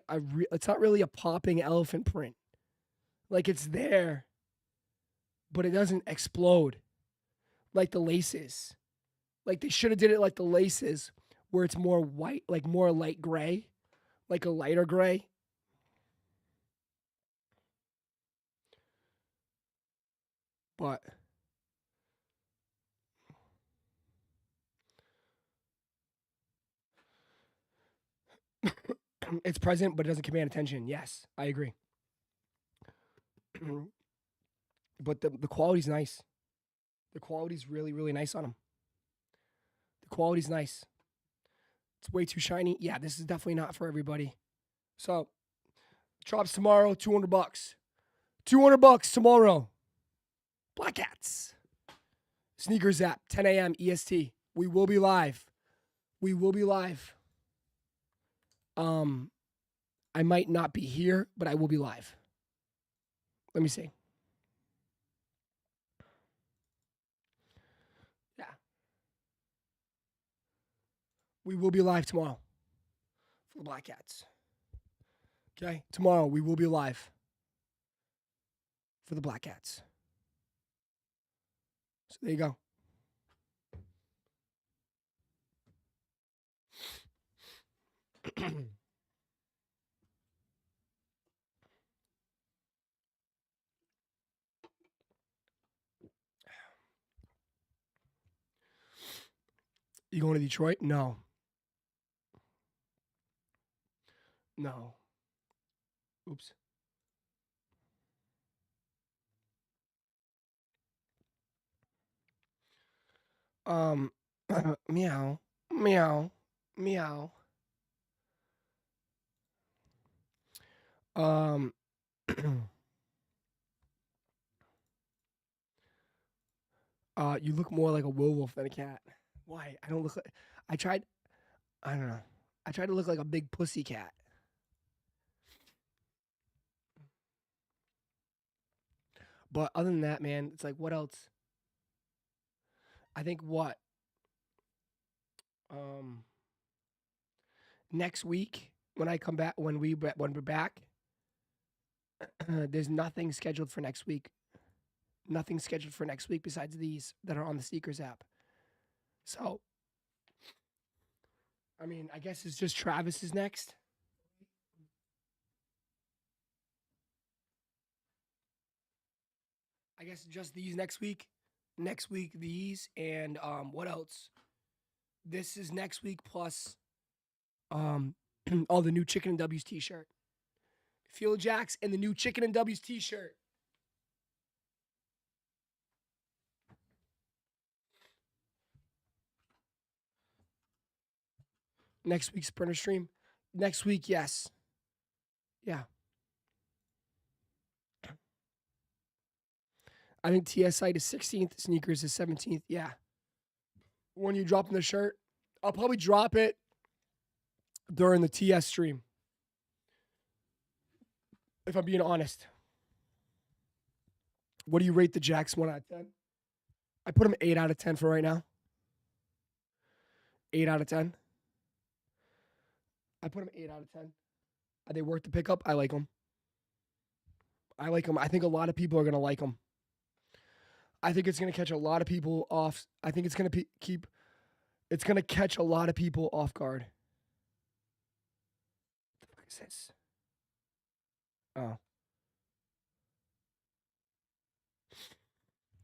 it's not really a popping elephant print. Like it's there, but it doesn't explode like the laces. Like they should have did it like the laces, where it's more white, like more light gray, like a lighter gray. But it's present, but it doesn't command attention. Yes, I agree. But the quality's nice. The quality's really, really nice on them. The quality's nice. It's way too shiny. Yeah, this is definitely not for everybody. So, drops tomorrow, $200. $200 tomorrow. Black Hats. Sneakers app, 10 a.m. EST. We will be live. We will be live. I might not be here, but I will be live. Let me see. Yeah. We will be live tomorrow for the Black Cats. Okay? Tomorrow we will be live for the Black Cats. So there you go. You going to Detroit? No. No. Oops. Meow. Meow. Meow. You look more like a werewolf than a cat. Why? I don't look like. I don't know. I tried to look like a big pussy cat. But other than that, man, it's like, what else? I think what? Next week when I come back, when we're back, there's nothing scheduled for next week. Nothing scheduled for next week besides these that are on the Sneakers app. So, I mean, I guess it's just Travis is next. I guess just these next week. Next week, these. And what else? This is next week plus all the new Chicken and W's t-shirt. Field Jacks and the new Chicken and W's t-shirt. Next week's Sprinter stream. Next week, yes. Yeah. I think TS site is 16th. Sneakers is 17th. Yeah. When you drop in the shirt, I'll probably drop it during the TS stream. If I'm being honest. What do you rate the Jacks 1 out of 10? I put them 8 out of 10 for right now. 8 out of 10. I put them 8 out of 10. Are they worth the pickup? I like them. I like them. I think a lot of people are going to like them. I think it's going to catch a lot of people off. I think it's going to it's going to catch a lot of people off guard. What the fuck is this? Oh.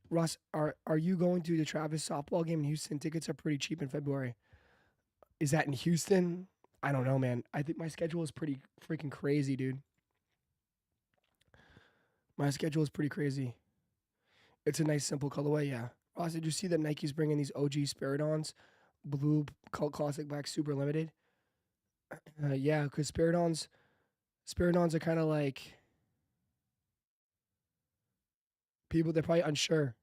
Ross, are you going to the Travis softball game in Houston? Tickets are pretty cheap in February. Is that in Houston? I don't know, man. I think my schedule is pretty freaking crazy, dude. My schedule is pretty crazy. It's a nice, simple colorway, yeah. Ross, did you see that Nike's bringing these OG Spiridons? Blue Cult Classic Black Super Limited? Yeah, because Spiridons, Spiridons are kind of like people, they're probably unsure.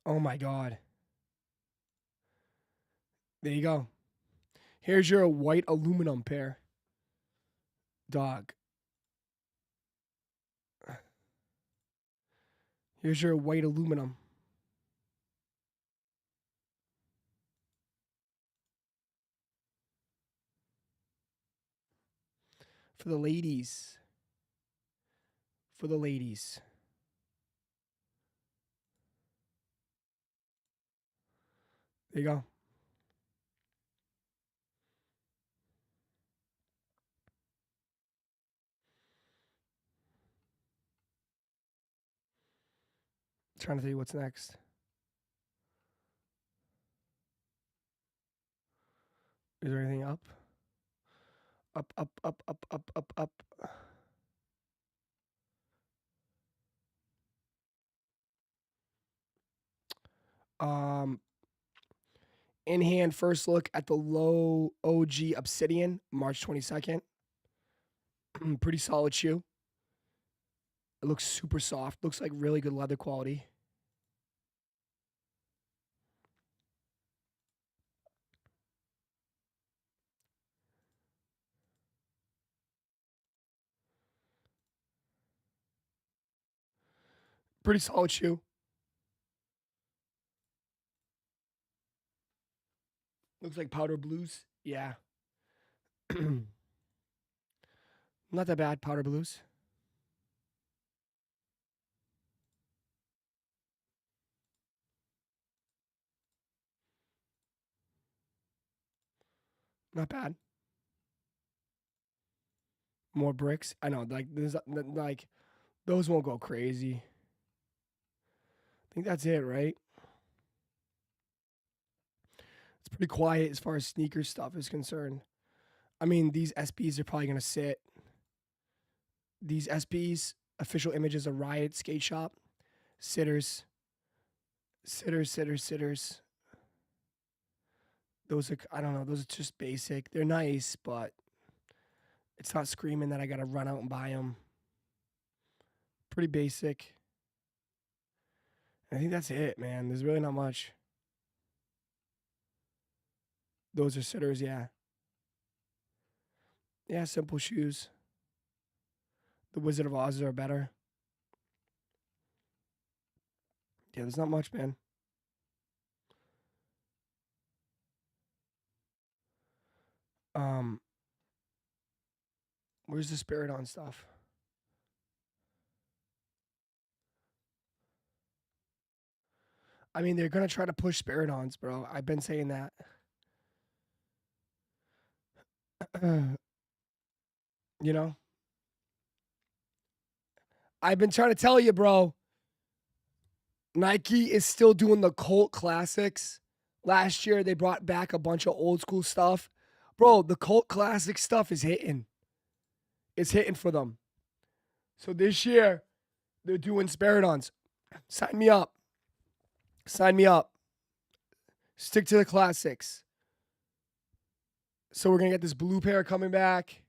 Oh my God. There you go. Here's your white aluminum pair. Dog. Here's your white aluminum. For the ladies. For the ladies. There you go. Trying to tell you what's next. Is there anything up? Up, up, up, up, up, up, up. In hand, first look at the low OG Obsidian, March 22nd. Pretty solid shoe. It looks super soft. Looks like really good leather quality. Pretty solid shoe. Looks like powder blues. Yeah. Not that bad, powder blues. Not bad. More bricks. I know, like there's like those won't go crazy. I think that's it, right? It's pretty quiet as far as sneaker stuff is concerned. I mean, these SBs are probably gonna sit. These SBs, official images of Riot Skate Shop, sitters. Those are, I don't know, those are just basic. They're nice, but it's not screaming that I gotta run out and buy them. Pretty basic. I think that's it, man. There's really not much. Those are sitters, yeah. Yeah, simple shoes. The Wizard of Oz are better. Yeah, there's not much, man. Where's the Spiridon stuff? I mean, they're gonna try to push Spiridons, bro. I've been saying that. You know? I've been trying to tell you, bro. Nike is still doing the cult classics. Last year, they brought back a bunch of old school stuff. Bro, the cult classic stuff is hitting. It's hitting for them. So this year, they're doing Spiridons. Sign me up. Sign me up. Stick to the classics. So we're going to get this blue pair coming back.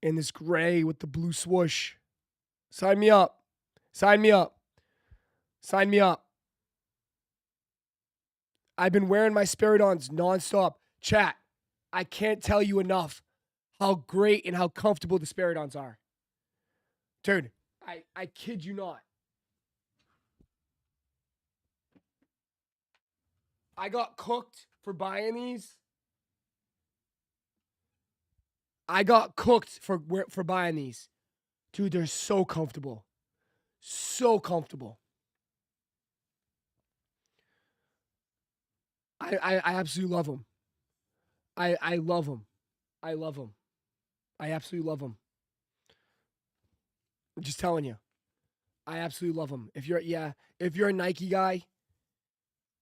And this gray with the blue swoosh. Sign me up. Sign me up. Sign me up. I've been wearing my Spiridons nonstop. Chat, I can't tell you enough how great and how comfortable the Spiridons are. Dude, I kid you not. I got cooked for buying these. I got cooked for buying these. Dude, they're so comfortable. So comfortable. I absolutely love them. I love them. I love them. I absolutely love them. I'm just telling you. I absolutely love them. If you're a Nike guy,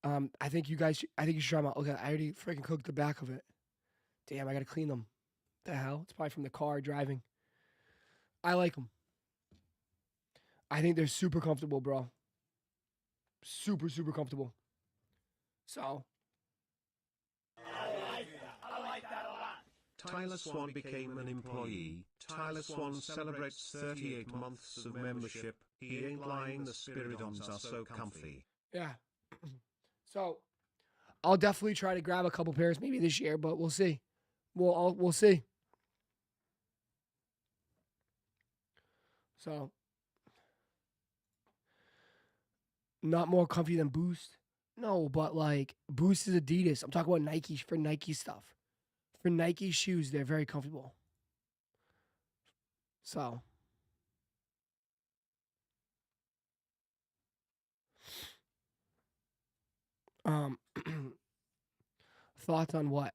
I think you should try them out. Okay, I already freaking cooked the back of it. Damn, I gotta clean them. The hell? It's probably from the car driving. I like them. I think they're super comfortable, bro. Super, super comfortable. So. Tyler Swan became an employee. Tyler Swan celebrates 38 months of membership. He ain't lying, the Spiridons are so comfy. Yeah. So, I'll definitely try to grab a couple pairs maybe this year, but we'll see. We'll see. So, not more comfy than Boost. No, but like Boost is Adidas. I'm talking about Nike for Nike stuff. For Nike shoes, they're very comfortable. So, thoughts on what?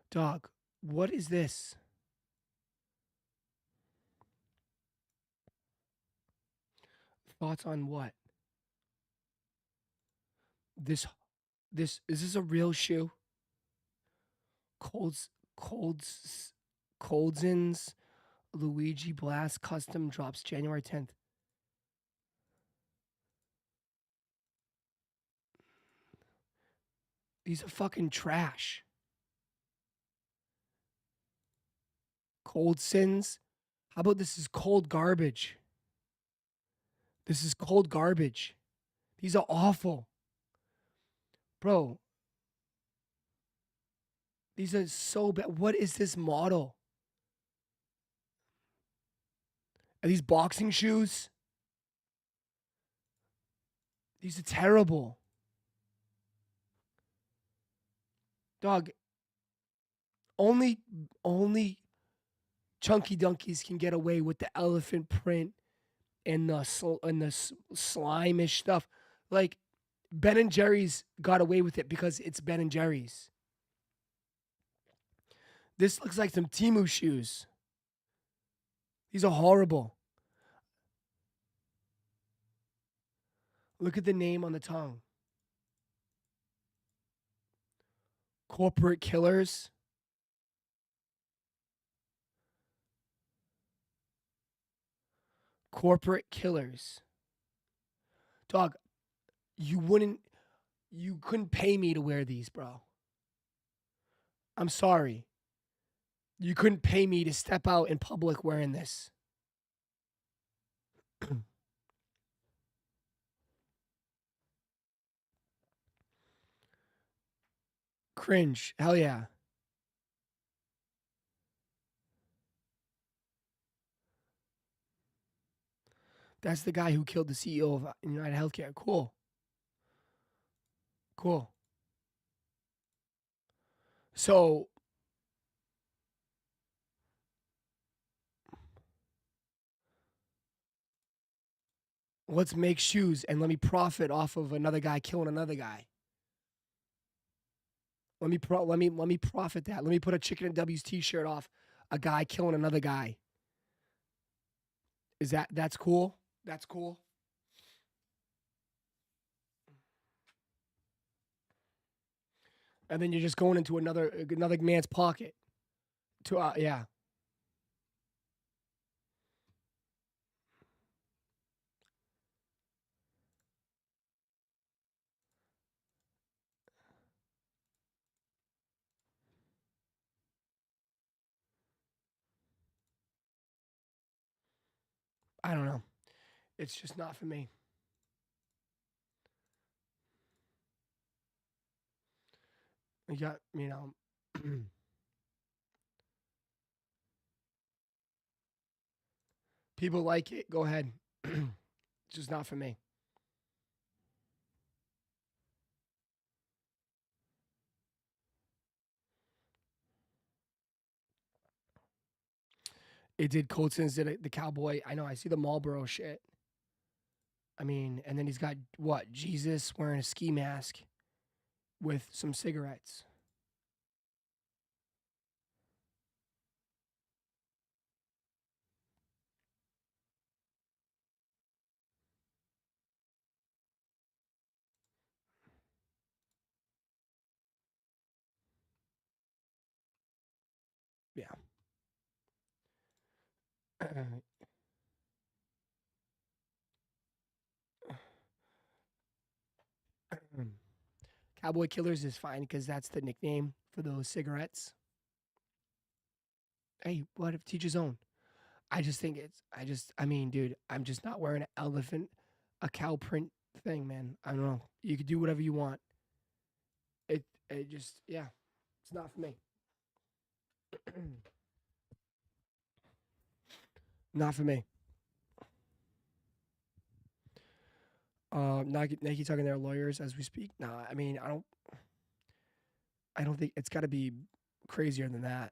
Dog, what is this? Thoughts on what? This is this a real shoe? Coldson's Luigi Blast custom drops January 10th. These are fucking trash. Coldson's? How about this is cold garbage? This is cold garbage. These are awful. Bro. These are so bad. What is this model? Are these boxing shoes? These are terrible. Dog. Only Chunky Dunkies can get away with the elephant print and the slime-ish stuff. Like, Ben and Jerry's got away with it because it's Ben and Jerry's. This looks like some Temu shoes. These are horrible. Look at the name on the tongue. Corporate Killers. Corporate Killers. Dog, you couldn't pay me to wear these, bro. I'm sorry. You couldn't pay me to step out in public wearing this. Cringe. Hell yeah. That's the guy who killed the CEO of United Healthcare. Cool. Cool. So, let's make shoes and let me profit off of another guy killing another guy. Let me profit that. Let me put a Chicken and W's t-shirt off a guy killing another guy. That's cool? That's cool. And then you're just going into another man's pocket. Yeah. I don't know. It's just not for me. You got, people like it. Go ahead. It's just not for me. It did. Colson's did it, the cowboy. I know. I see the Marlboro shit. I mean, and then he's got what? Jesus wearing a ski mask with some cigarettes. Cowboy Killers is fine because that's the nickname for those cigarettes. Hey, what if teach his own? I just think I mean, dude, I'm just not wearing a cow print thing, man. I don't know. You could do whatever you want. It just, yeah, it's not for me. Not for me. Nike talking to their lawyers as we speak. Nah, I mean, I don't think it's got to be crazier than that.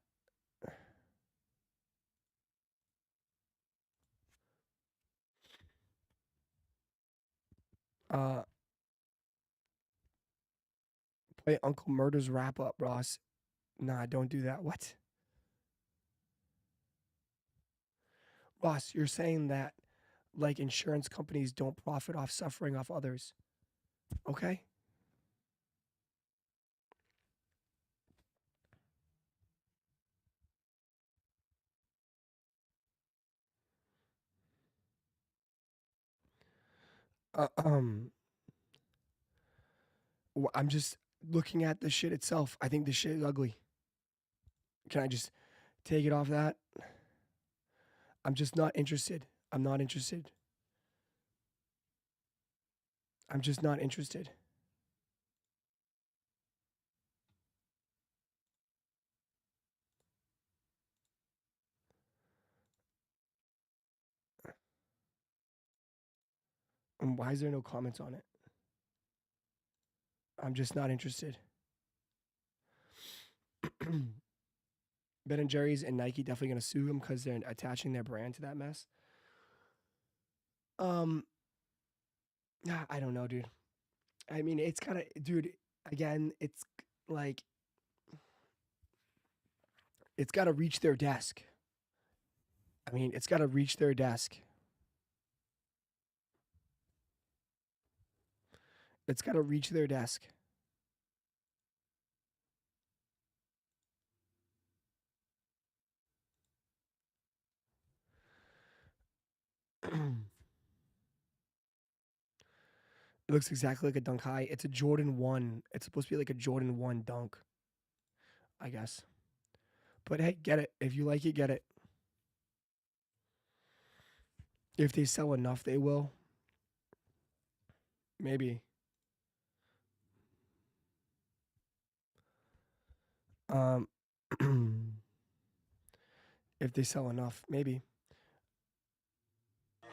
Uh, play Uncle Murder's wrap up, Ross. Nah, don't do that. What? Ross, you're saying that like insurance companies don't profit off suffering off others. Okay? Uh, um, I'm just looking at the shit itself. I think the shit is ugly. Can I just take it off that? I'm just not interested. I'm not interested. I'm just not interested. And why is there no comments on it? I'm just not interested. Ben and Jerry's and Nike definitely gonna sue them because they're attaching their brand to that mess. I don't know, dude. I mean, it's kind of, dude. Again, it's like it's got to reach their desk. I mean, it's got to reach their desk. It's got to reach their desk. It looks exactly like a dunk high. It's a Jordan 1. It's supposed to be like a Jordan 1 dunk, I guess. But hey, get it. If you like it, get it. If they sell enough, they will. Maybe. If they sell enough, maybe.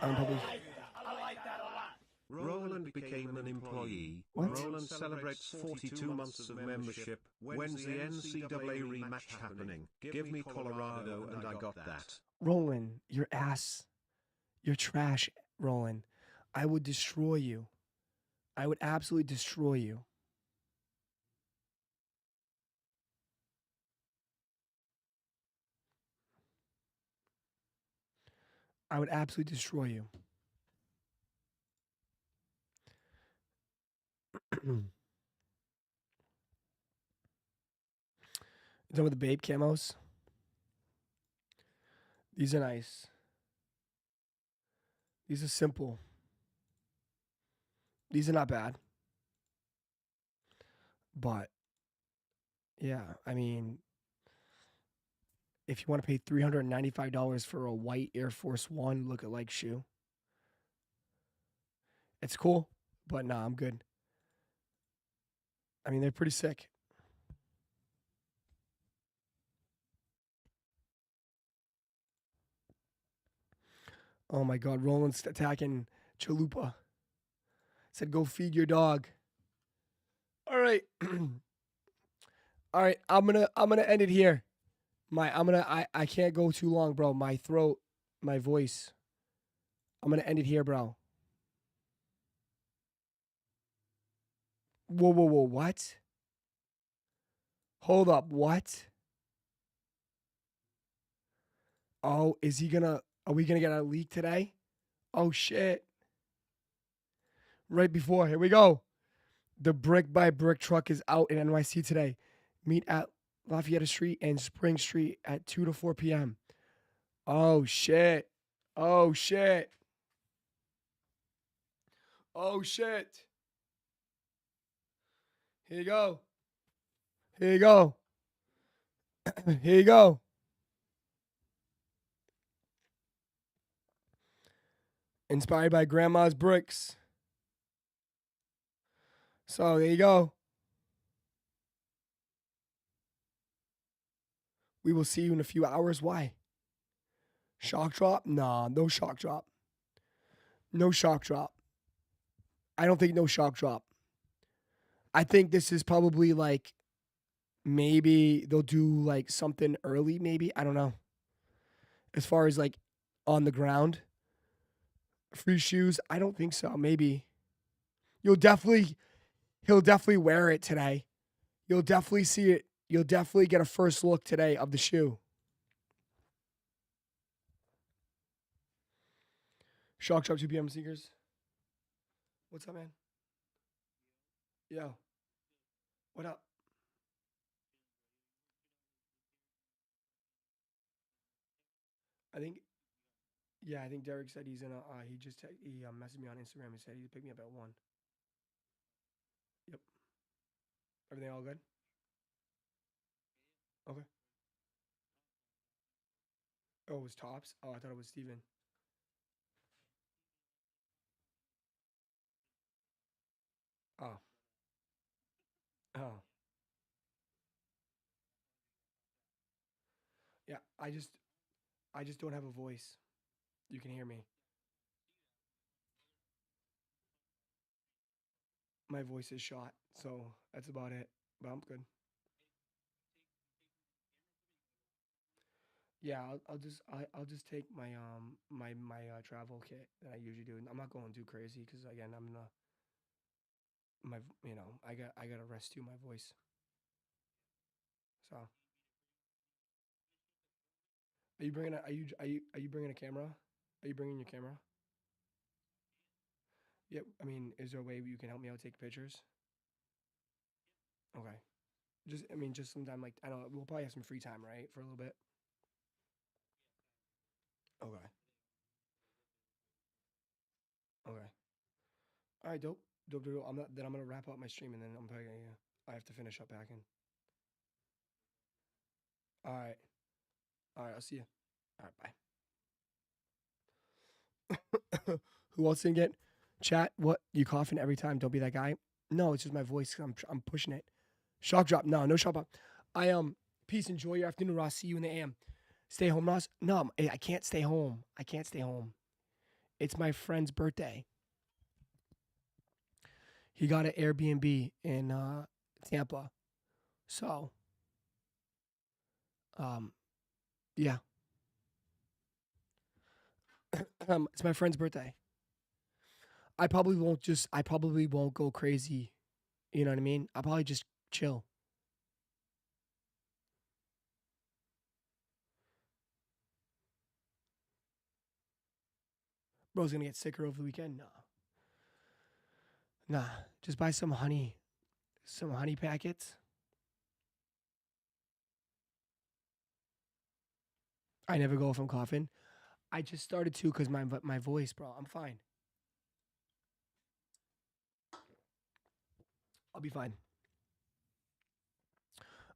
Probably. Roland became an employee. What? Roland celebrates 42 months of membership. When's the NCAA rematch happening? Give me Colorado and I got that. Roland, your ass. You're trash, Roland. I would destroy you. I would absolutely destroy you. I would absolutely destroy you. You done with the Babe camos? These are nice. These are simple. These are not bad. But, yeah, I mean, if you want to pay $395 for a white Air Force One look-alike shoe, it's cool. But nah, I'm good. I mean, they're pretty sick. Oh my God, Roland's attacking Chalupa. Said, go feed your dog. All right. All right, I'm gonna end it here. I can't go too long, bro. My throat, my voice. I'm gonna end it here, bro. Whoa, what? Hold up, what? Oh, are we gonna get a leak today? Oh shit. Right before, here we go. The brick by brick truck is out in NYC today. Meet at Lafayette Street and Spring Street at 2 to 4 p.m. Oh shit. Oh shit. Oh shit. Here you go. Here you go. Here you go. Inspired by Grandma's bricks. So there you go. We will see you in a few hours. Why? Shock drop? Nah, no shock drop. No shock drop. I don't think no shock drop. I think this is probably like maybe they'll do like something early, maybe. I don't know. As far as like on the ground, free shoes, I don't think so. Maybe. He'll definitely wear it today. You'll definitely see it. You'll definitely get a first look today of the shoe. Shock drop 2 p.m. sneakers. What's up, man? Yo. What up? I think Derek said he's in a. He just messaged me on Instagram and said he'd pick me up at 1. Yep. Everything all good? Okay. Oh, it was Tops. Oh, I thought it was Steven. Oh. Oh. Yeah. I just don't have a voice. You can hear me. My voice is shot, so that's about it. But I'm good. Yeah, I'll just take my travel kit that I usually do. I'm not going too crazy because again I'm not my I got to rest too my voice. So are you bringing a camera? Are you bringing your camera? Yep. I mean, is there a way you can help me out take pictures? Okay. Just sometime like I don't know. We'll probably have some free time, right, for a little bit. Okay. Okay. All right. Dope. Dope. Dope. Dope. I'm gonna wrap up my stream and then I'm probably gonna, I have to finish up packing. All right. All right. I'll see you. All right. Bye. Who else didn't get chat? What you coughing every time? Don't be that guy. No, it's just my voice. I'm pushing it. Shock drop. No shock drop. Peace. Enjoy your afternoon, Ross. See you in the AM. Stay home, Ross. No, I can't stay home. I can't stay home. It's my friend's birthday. He got an Airbnb in Tampa. So, yeah. It's my friend's birthday. I probably won't go crazy. You know what I mean? I'll probably just chill. Bro's gonna get sicker over the weekend. Nah. Just buy some honey packets. I never go if I'm coughing. I just started to because my voice, bro. I'm fine. I'll be fine.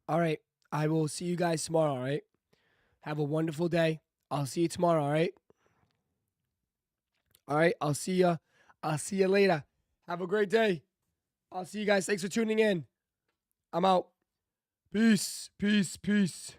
All right. I will see you guys tomorrow, all right? Have a wonderful day. I'll see you tomorrow, all right? All right. I'll see you. I'll see you later. Have a great day. I'll see you guys. Thanks for tuning in. I'm out. Peace. Peace. Peace.